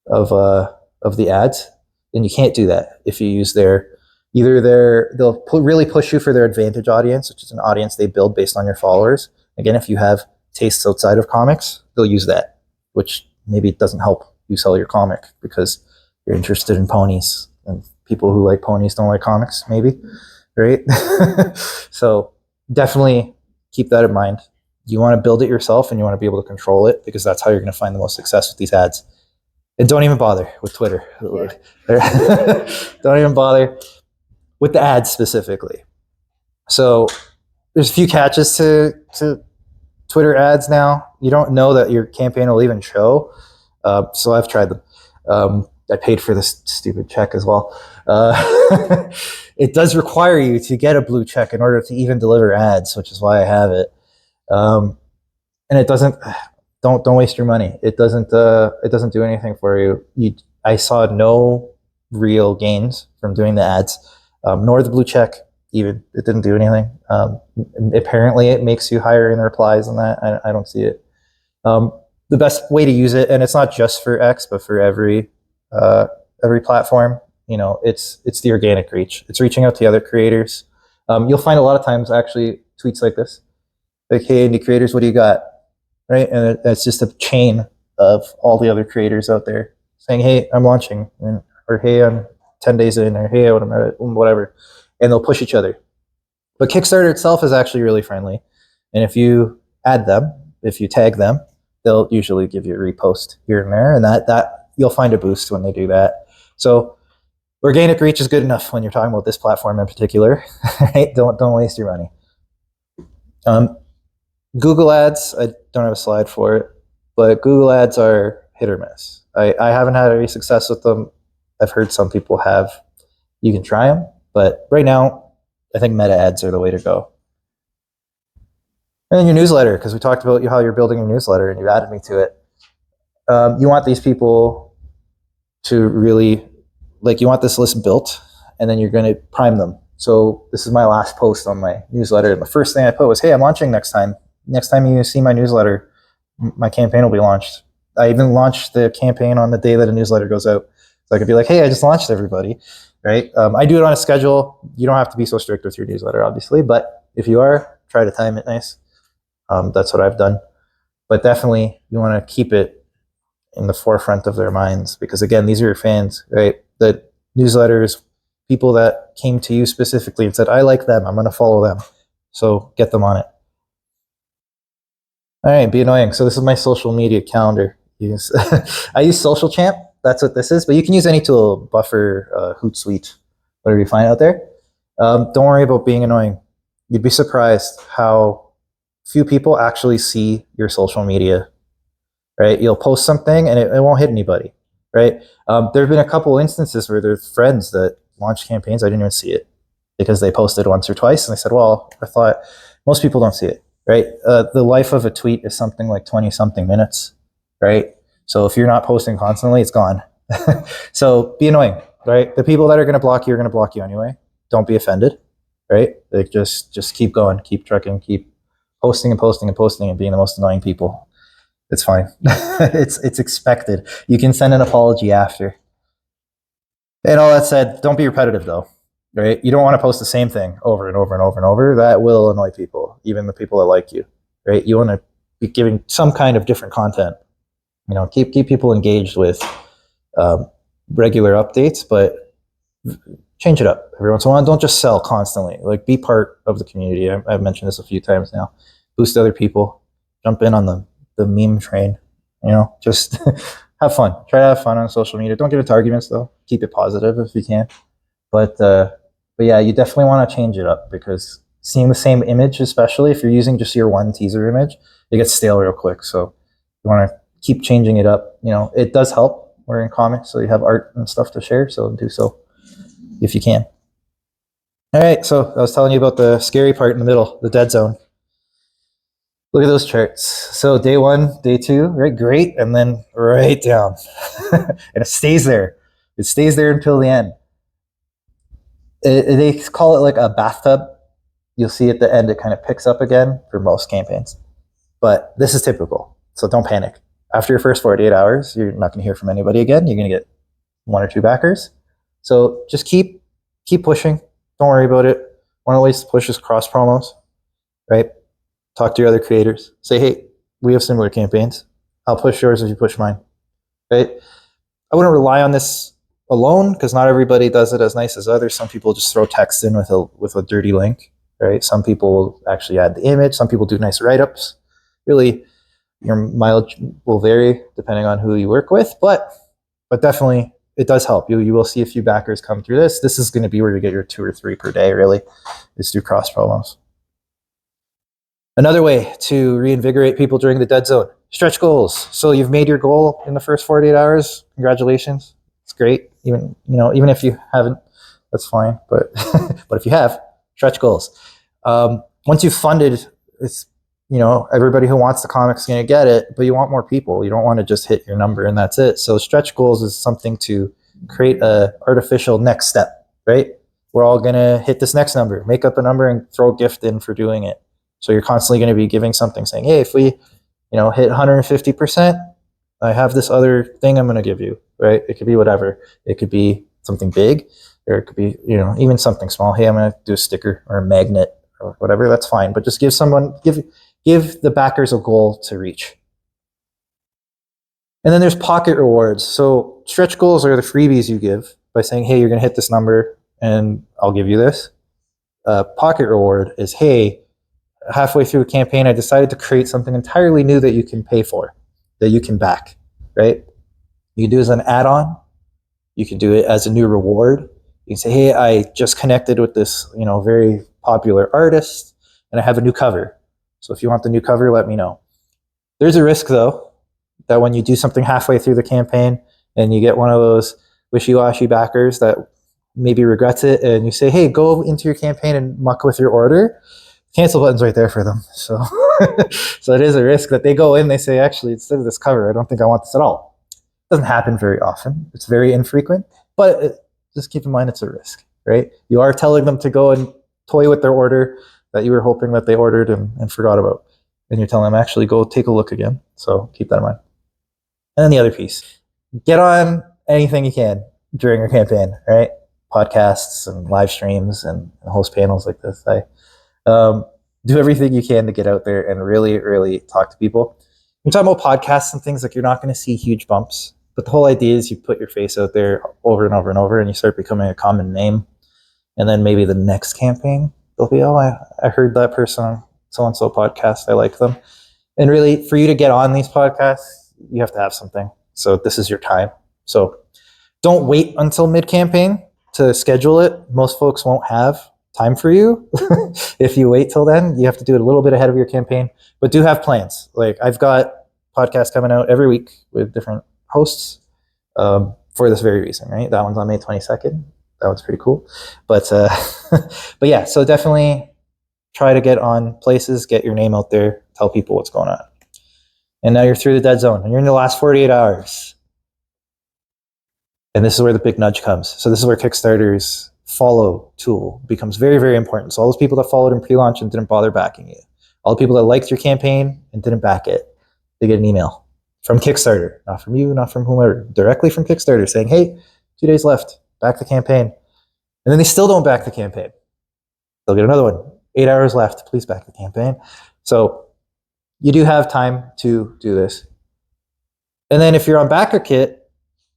the ads. And you can't do that if you use they'll really push you for their advantage audience, which is an audience they build based on your followers. Again, if you have tastes outside of comics, they'll use that, which maybe it doesn't help you sell your comic because you're interested in ponies, and people who like ponies don't like comics, maybe, right? So definitely keep that in mind. You want to build it yourself and you want to be able to control it, because that's how you're going to find the most success with these ads. And don't even bother with Twitter. Don't even bother with the ads specifically. So there's a few catches to Twitter ads now. You don't know that your campaign will even show. So I've tried them. I paid for this stupid check as well. It does require you to get a blue check in order to even deliver ads, which is why I have it. And it doesn't. Don't waste your money. It doesn't do anything for you. I saw no real gains from doing the ads, nor the blue check. Even it didn't do anything. Apparently, it makes you higher in the replies, and that I don't see it. The best way to use it, and it's not just for X, but for every platform. It's the organic reach. It's reaching out to other creators. You'll find a lot of times actually tweets like this, like, "Hey, indie creators, what do you got?" Right, and it's just a chain of all the other creators out there saying, "Hey, I'm launching," or "Hey, I'm 10 days in," or "Hey, whatever," and they'll push each other. But Kickstarter itself is actually really friendly, and if you add them, if you tag them, they'll usually give you a repost here and there, and that you'll find a boost when they do that. So organic reach is good enough when you're talking about this platform in particular. Right? Don't waste your money. Google ads, I don't have a slide for it, but Google ads are hit or miss. I haven't had any success with them. I've heard some people have. You can try them, but right now, I think meta ads are the way to go. And then your newsletter, because we talked about how you're building your newsletter and you added me to it. You want these people to really, you want this list built, and then you're going to prime them. So this is my last post on my newsletter. And the first thing I put was, "Hey, I'm launching next time. Next time you see my newsletter, my campaign will be launched." I even launched the campaign on the day that a newsletter goes out. So I could be like, "Hey, I just launched everybody," right? I do it on a schedule. You don't have to be so strict with your newsletter, obviously, but if you are, try to time it nice. That's what I've done. But definitely, you want to keep it in the forefront of their minds because, again, these are your fans, right? The newsletters, people that came to you specifically and said, "I like them. I'm going to follow them." So get them on it. All right, be annoying. So this is my social media calendar. I use Social Champ. That's what this is, but you can use any tool, Buffer, Hootsuite, whatever you find out there. Don't worry about being annoying. You'd be surprised how few people actually see your social media, right? You'll post something and it won't hit anybody, right? There have been a couple instances where there's friends that launched campaigns. I didn't even see it because they posted once or twice and they said, "Well, I thought most people don't see it." Right? The life of a tweet is something like 20-something minutes, right? So if you're not posting constantly, it's gone. So be annoying, right? The people that are going to block you are going to block you anyway. Don't be offended, right? Like just keep going, keep trucking, keep posting and posting and posting and being the most annoying people. It's fine. It's expected. You can send an apology after. And all that said, don't be repetitive though. Right? You don't want to post the same thing over and over and over and over. That will annoy people, even the people that like you. Right? You want to be giving some kind of different content. Keep people engaged with regular updates, but change it up every once in a while. Don't just sell constantly. Be part of the community. I've mentioned this a few times now. Boost other people. Jump in on the meme train. Just have fun. Try to have fun on social media. Don't get into arguments though. Keep it positive if you can. But yeah, you definitely want to change it up because seeing the same image, especially if you're using just your one teaser image, it gets stale real quick. So you want to keep changing it up. It does help. We're in comics, so you have art and stuff to share. So do so if you can. All right. So I was telling you about the scary part in the middle, the dead zone. Look at those charts. So day 1, day 2, right? Great. And then right down. And it stays there. It stays there until the end. They call it like a bathtub. You'll see at the end it kind of picks up again for most campaigns. But this is typical, so don't panic. After your first 48 hours, you're not going to hear from anybody again. You're going to get 1 or 2 backers. So just keep pushing. Don't worry about it. One of the ways to push is cross promos, right? Talk to your other creators. Say, "Hey, we have similar campaigns. I'll push yours if you push mine," right? I wouldn't rely on this alone because not everybody does it as nice as others. Some people just throw text in with a dirty link, right? Some people will actually add the image. Some people do nice write-ups. Really, your mileage will vary depending on who you work with, but but definitely it does help. You will see a few backers come through this. This is going to be where you get your 2 or 3 per day, really, is through cross promos. Another way to reinvigorate people during the dead zone, stretch goals. So you've made your goal in the first 48 hours. Congratulations. It's great. Even if you haven't, that's fine. But but if you have, stretch goals. Once you've funded, it's everybody who wants the comics is going to get it, but you want more people. You don't want to just hit your number and that's it. So stretch goals is something to create a artificial next step, right? We're all going to hit this next number, make up a number and throw a gift in for doing it. So you're constantly going to be giving something saying, hey, if we, hit 150%, I have this other thing I'm going to give you, right? It could be whatever. It could be something big, or it could be, even something small. Hey, I'm going to do a sticker or a magnet or whatever. That's fine. But just give the backers a goal to reach. And then there's pocket rewards. So stretch goals are the freebies you give by saying, hey, you're going to hit this number and I'll give you this. Pocket reward is, hey, halfway through a campaign, I decided to create something entirely new that you can pay for, that you can back, right? You can do it as an add-on. You can do it as a new reward. You can say, hey, I just connected with this, very popular artist and I have a new cover. So if you want the new cover, let me know. There's a risk, though, that when you do something halfway through the campaign and you get one of those wishy-washy backers that maybe regrets it and you say, hey, go into your campaign and muck with your order, cancel button's right there for them. So so it is a risk that they go in, they say, actually, instead of this cover, I don't think I want this at all. It doesn't happen very often. It's very infrequent, but just keep in mind it's a risk, right? You are telling them to go and toy with their order that you were hoping that they ordered and forgot about. And you're telling them, actually, go take a look again. So keep that in mind. And then the other piece, get on anything you can during your campaign, right? Podcasts and live streams and host panels like this. Do everything you can to get out there and really, really talk to people. You're talking about podcasts and things, like you're not going to see huge bumps, but the whole idea is you put your face out there over and over and over and you start becoming a common name. And then maybe the next campaign, they'll be, oh, I heard that person on so-and-so podcast. I like them. And really, for you to get on these podcasts, you have to have something. So this is your time. So don't wait until mid-campaign to schedule it. Most folks won't have time for you. If you wait till then, you have to do it a little bit ahead of your campaign, but do have plans. Like I've got podcasts coming out every week with different hosts for this very reason, right? That one's on May 22nd. That one's pretty cool. But but yeah, so definitely try to get on places, get your name out there, tell people what's going on. And now you're through the dead zone and you're in the last 48 hours. And this is where the big nudge comes. So this is where Kickstarter's follow tool becomes very, very important. So all those people that followed in pre-launch and didn't bother backing you, all the people that liked your campaign and didn't back it, they get an email from Kickstarter, not from you, not from whomever, directly from Kickstarter saying, hey, 2 days left, back the campaign. And then they still don't back the campaign. They'll get another one, 8 hours left, please back the campaign. So you do have time to do this. And then if you're on BackerKit,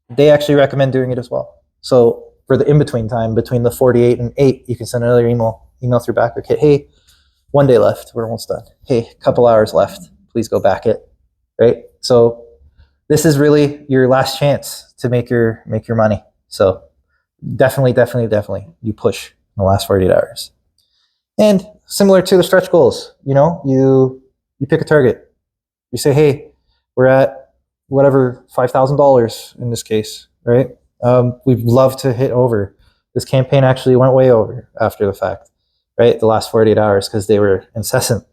they actually recommend doing it as well. So for the in-between time, between the 48 and 8, you can send another email through BackerKit. Hey, 1 day left, we're almost done. Hey, a couple hours left, please go back it, right? So this is really your last chance to make your money. So definitely, you push in the last 48 hours. And similar to the stretch goals, you pick a target. You say, hey, we're at whatever, $5,000 in this case, right? We'd love to hit over. This campaign actually went way over after the fact, right? The last 48 hours because they were incessant.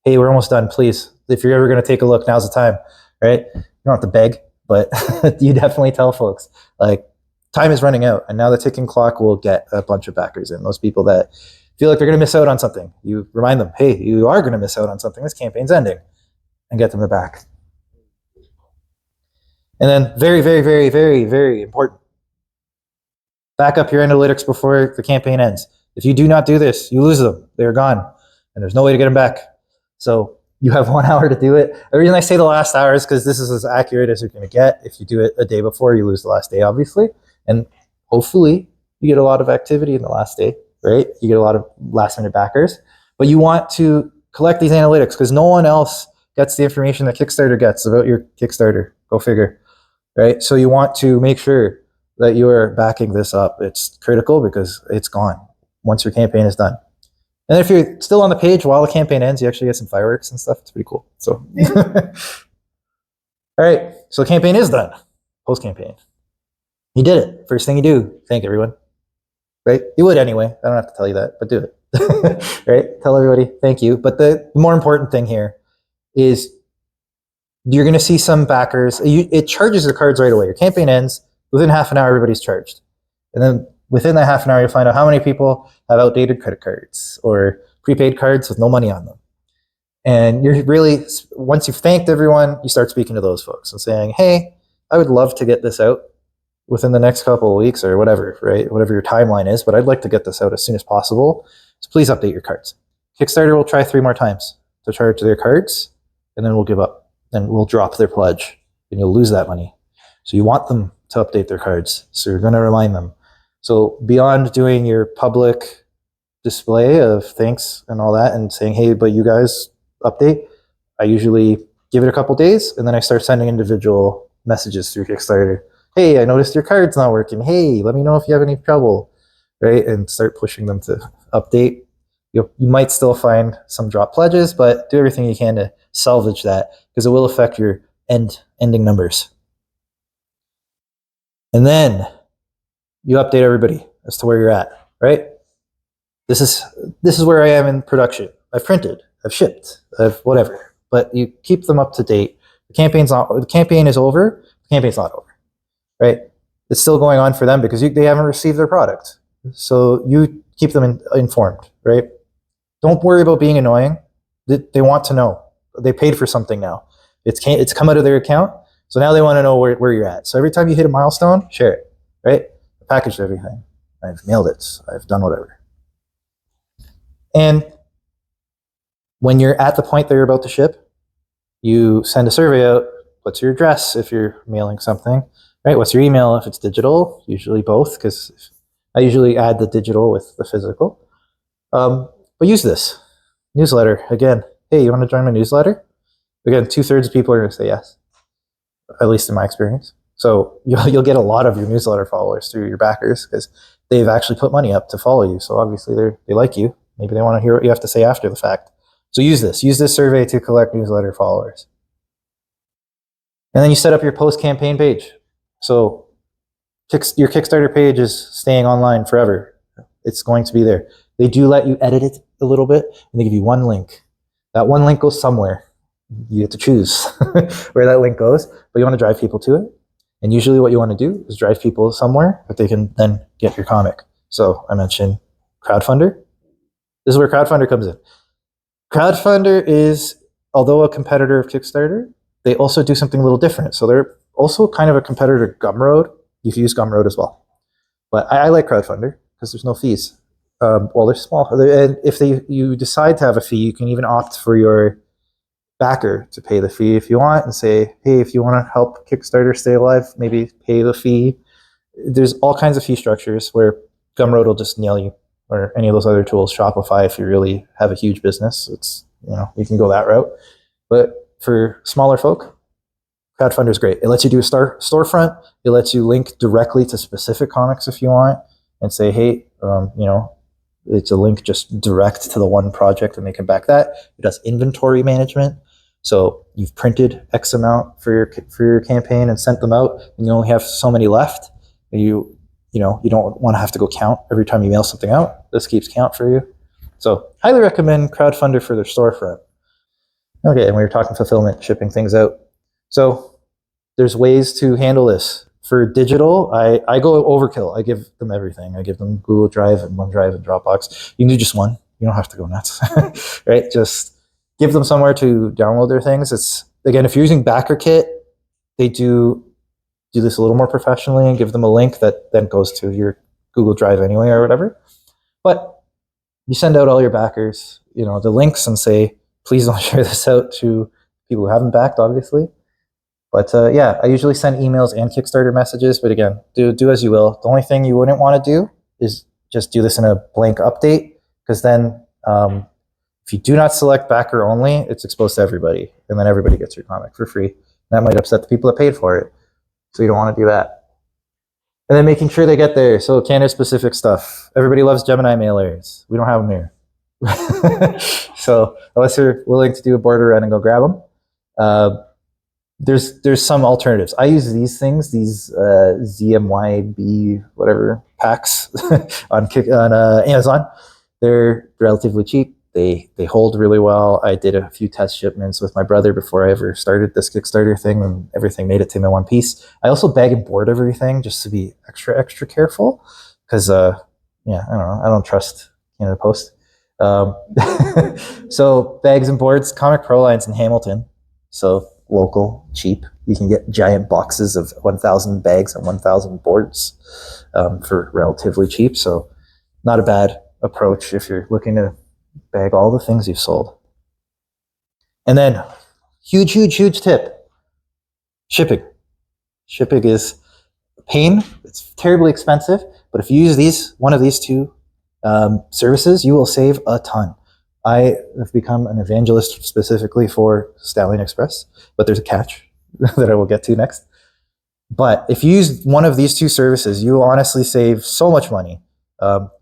Hey, we're almost done, please. If you're ever going to take a look, now's the time, right? You don't have to beg, but you definitely tell folks, like, time is running out, and now the ticking clock will get a bunch of backers in. Those people that feel like they're going to miss out on something, you remind them, hey, you are going to miss out on something. This campaign's ending, and get them the back. And then very, very, very, very, very important, back up your analytics before the campaign ends. If you do not do this, you lose them. They're gone, and there's no way to get them back. So you have 1 hour to do it. The reason I say the last hour is because this is as accurate as you're going to get. If you do it a day before, you lose the last day, obviously. And hopefully you get a lot of activity in the last day, right? You get a lot of last-minute backers. But you want to collect these analytics because no one else gets the information that Kickstarter gets about your Kickstarter. Go figure. right? So you want to make sure that you are backing this up. It's critical because it's gone once your campaign is done. And if you're still on the page while the campaign ends, you actually get some fireworks and stuff. It's pretty cool. So, all right. So the campaign is done. Post campaign. You did it. First thing you do, thank everyone. Right? You would anyway. I don't have to tell you that, but do it. Right? Tell everybody thank you. But the more important thing here is you're going to see some backers. It charges the cards right away. Your campaign ends. Within half an hour, everybody's charged. And then within that half an hour, you'll find out how many people have outdated credit cards or prepaid cards with no money on them. And you're really, once you've thanked everyone, you start speaking to those folks and saying, hey, I would love to get this out within the next couple of weeks or whatever, right? Whatever your timeline is, but I'd like to get this out as soon as possible. So please update your cards. Kickstarter will try 3 more times to charge their cards, and then we'll give up and we'll drop their pledge and you'll lose that money. So you want them to update their cards. So you're going to remind them. So beyond doing your public display of thanks and all that and saying, hey, but you guys update, I usually give it a couple days and then I start sending individual messages through Kickstarter. Hey, I noticed your card's not working. Hey, let me know if you have any trouble, right? And start pushing them to update. You might still find some drop pledges, but do everything you can to salvage that because it will affect your ending numbers. And then you update everybody as to where you're at, right? This is where I am in production. I've printed, I've shipped, I've whatever, but you keep them up to date. The campaign is over. The campaign's not over, right? It's still going on for them because they haven't received their product. So you keep them informed, right? Don't worry about being annoying. They want to know. They paid for something now. It's come out of their account. So now they want to know where you're at. So every time you hit a milestone, share it, right? I packaged everything. I've mailed it. I've done whatever. And when you're at the point that you're about to ship, you send a survey out. What's your address if you're mailing something, right? What's your email if it's digital? Usually both, because I usually add the digital with the physical. But use this newsletter. Again, hey, you want to join my newsletter? Again, 2/3 of people are going to say yes, at least in my experience. So you'll get a lot of your newsletter followers through your backers because they've actually put money up to follow you. So obviously they like you. Maybe they want to hear what you have to say after the fact. So use this survey to collect newsletter followers. And then you set up your post-campaign page. So your Kickstarter page is staying online forever. It's going to be there. They do let you edit it a little bit, and they give you one link. That one link goes somewhere. You have to choose where that link goes, but you want to drive people to it. And usually what you want to do is drive people somewhere that they can then get your comic. So I mentioned Crowdfunder. This is where Crowdfunder comes in. Crowdfunder is, although a competitor of Kickstarter, they also do something a little different. So they're also kind of a competitor to Gumroad. You can use Gumroad as well. But I like Crowdfunder because there's no fees. Well, they're small. And if you decide to have a fee, you can even opt for your backer to pay the fee if you want and say, hey, if you want to help Kickstarter stay alive, maybe pay the fee. There's all kinds of fee structures where Gumroad will just nail you, or any of those other tools, Shopify, if you really have a huge business, you can go that route. But for smaller folk, Crowdfunder is great. It lets you do a storefront. It lets you link directly to specific comics if you want and say, hey, it's a link just direct to the one project and they can back that. It does inventory management. So you've printed X amount for your campaign and sent them out, and you only have so many left. You don't want to have to go count every time you mail something out. This keeps count for you. So highly recommend Crowdfunder for their storefront. Okay, and we were talking fulfillment, shipping things out. So there's ways to handle this. For digital, I go overkill. I give them everything. I give them Google Drive and OneDrive and Dropbox. You can do just one. You don't have to go nuts, right? Just give them somewhere to download their things. It's, again, if you're using BackerKit, they do this a little more professionally and give them a link that then goes to your Google Drive anyway or whatever. But you send out all your backers, the links and say, please don't share this out to people who haven't backed, obviously. But I usually send emails and Kickstarter messages. But again, do as you will. The only thing you wouldn't want to do is just do this in a blank update, because then if you do not select backer only, it's exposed to everybody, and then everybody gets your comic for free. That might upset the people that paid for it. So you don't want to do that. And then making sure they get there. So Canada specific stuff. Everybody loves Gemini mailers. We don't have them here. So unless you're willing to do a border run and go grab them, there's some alternatives. I use these things, these ZMYB whatever packs on Amazon. They're relatively cheap. They hold really well. I did a few test shipments with my brother before I ever started this Kickstarter thing, and everything made it to me in one piece. I also bag and board everything just to be extra careful because I don't know, I don't trust Canada Post. So bags and boards, Comic Pro Lines in Hamilton. So local, cheap. You can get giant boxes of 1,000 bags and 1,000 boards for relatively cheap. So not a bad approach if you're looking to bag all the things you've sold. And then huge tip. Shipping. Shipping is a pain. It's terribly expensive. But if you use one of these two services, you will save a ton. I have become an evangelist specifically for Stallion Express, but there's a catch that I will get to next. But if you use one of these two services, you will honestly save so much money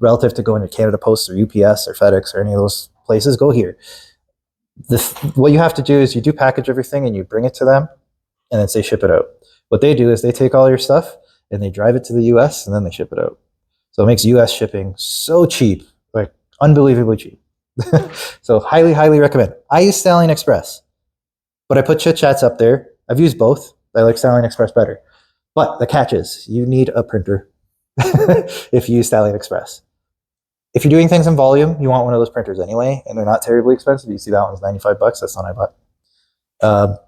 relative to going to Canada Post or UPS or FedEx or any of those places. Go here. What you have to do is you do package everything and you bring it to them and then say ship it out. What they do is they take all your stuff and they drive it to the US and then they ship it out. So it makes US shipping so cheap, like unbelievably cheap. So highly recommend. I use Stallion Express, but I put Chit Chats up there. I've used both. I like Stallion Express better. But the catch is you need a printer if you use Stallion Express. If you're doing things in volume, you want one of those printers anyway, and they're not terribly expensive. You see that one's $95. That's the one I bought.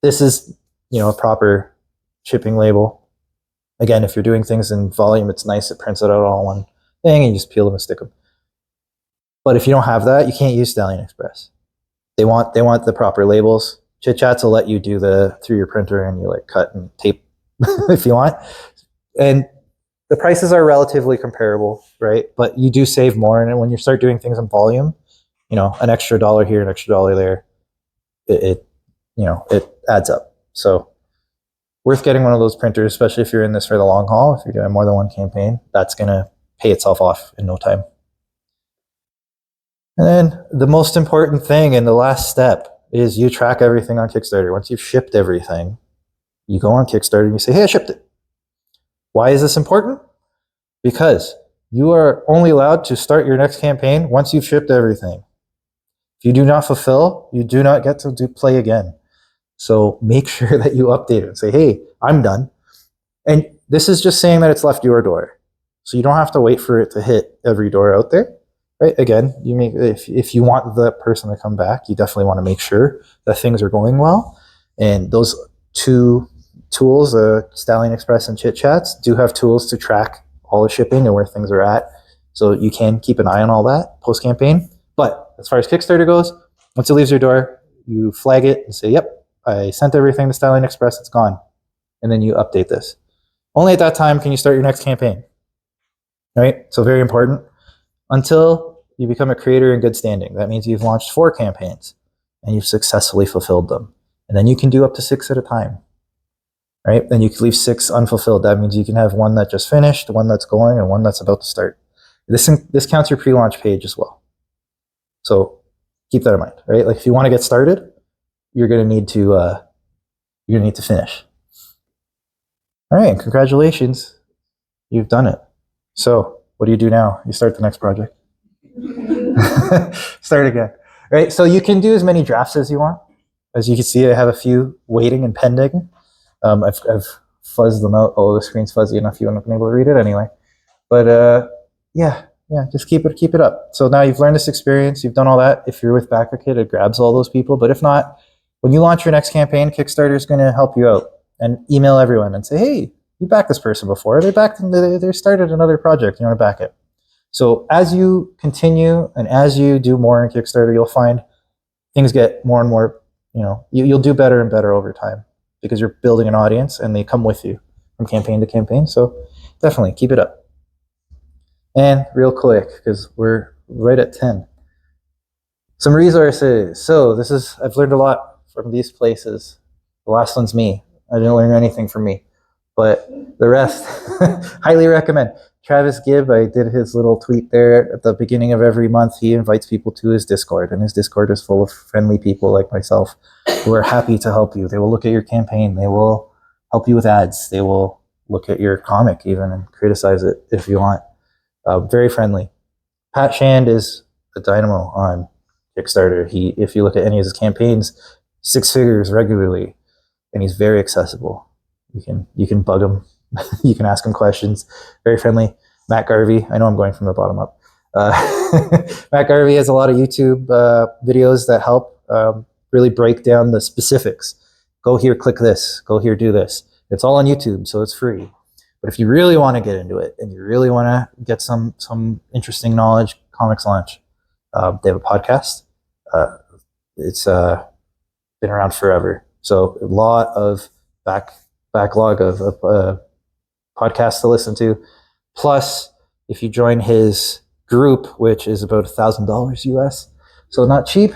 This is, a proper shipping label. Again, if you're doing things in volume, it's nice. It prints it out all in one thing, and you just peel them and stick them. But if you don't have that, you can't use Stallion Express. They want the proper labels. Chit Chats will let you do through your printer, and you like cut and tape if you want. And the prices are relatively comparable, right? But you do save more. And when you start doing things in volume, an extra $1 here, an extra $1 there, it adds up. So worth getting one of those printers, especially if you're in this for the long haul. If you're doing more than one campaign, that's going to pay itself off in no time. And then the most important thing and the last step is you track everything on Kickstarter. Once you've shipped everything, you go on Kickstarter and you say, hey, I shipped it. Why is this important? Because you are only allowed to start your next campaign once you've shipped everything. If you do not fulfill, you do not get to play again. So make sure that you update it and say, hey, I'm done. And this is just saying that it's left your door. So you don't have to wait for it to hit every door out there. Right? Again, if you want the person to come back, you definitely want to make sure that things are going well. And those two tools, Stallion Express and Chit Chats, do have tools to track all the shipping and where things are at. So you can keep an eye on all that post-campaign. But as far as Kickstarter goes, once it leaves your door, you flag it and say, yep, I sent everything to Stallion Express, it's gone. And then you update this. Only at that time can you start your next campaign. Right? So very important. Until you become a creator in good standing. That means you've launched 4 campaigns and you've successfully fulfilled them. And then you can do up to 6 at a time. Right? Then you can leave 6 unfulfilled. That means you can have one that just finished, one that's going, and one that's about to start. This counts your pre-launch page as well. So keep that in mind, right? Like if you want to get started, you're going to need to finish. All right, congratulations. You've done it. So what do you do now? You start the next project. Start again. Right? So you can do as many drafts as you want. As you can see, I have a few waiting and pending. I've fuzzed them out. Oh, the screen's fuzzy enough you wouldn't have been able to read it anyway. But yeah, just keep it up. So now you've learned this experience. You've done all that. If you're with BackerKit, it grabs all those people. But if not, when you launch your next campaign, Kickstarter is going to help you out and email everyone and say, hey, you backed this person before. They started another project. You want to back it. So as you continue and as you do more in Kickstarter, you'll find things get more and more, you'll do better and better over time because you're building an audience and they come with you from campaign to campaign. So definitely keep it up. And real quick, because we're right at 10. Some resources. So I've learned a lot from these places. The last one's me. I didn't learn anything from me. But the rest, highly recommend. Travis Gibb, I did his little tweet there at the beginning of every month. He invites people to his Discord, and his Discord is full of friendly people like myself who are happy to help you. They will look at your campaign. They will help you with ads. They will look at your comic even and criticize it if you want. Very friendly. Pat Shand is a dynamo on Kickstarter. If you look at any of his campaigns, 6 figures regularly, and he's very accessible. You can bug him. You can ask him questions. Very friendly. Matt Garvey. I know I'm going from the bottom up. Matt Garvey has a lot of YouTube videos that help really break down the specifics. Go here, click this. Go here, do this. It's all on YouTube, so it's free. But if you really want to get into it and you really want to get some interesting knowledge, Comics Launch, they have a podcast. It's been around forever. So a lot of backlog of podcasts to listen to. Plus, if you join his group, which is about $1,000 US, so not cheap,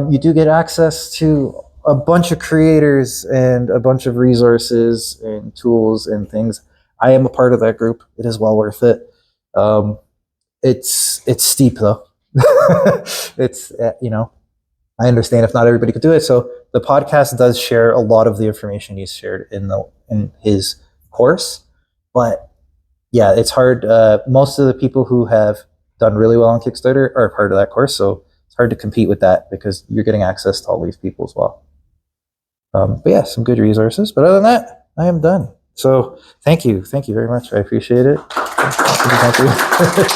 you do get access to a bunch of creators and a bunch of resources and tools and things. I am a part of that group. It is well worth it. It's steep though. It's I understand if not everybody could do it. So the podcast does share a lot of the information he's shared in his course, but yeah, it's hard. Most of the people who have done really well on Kickstarter are part of that course, so it's hard to compete with that because you're getting access to all these people as well. But yeah, some good resources. But other than that, I am done. So thank you very much. I appreciate it. Thank you.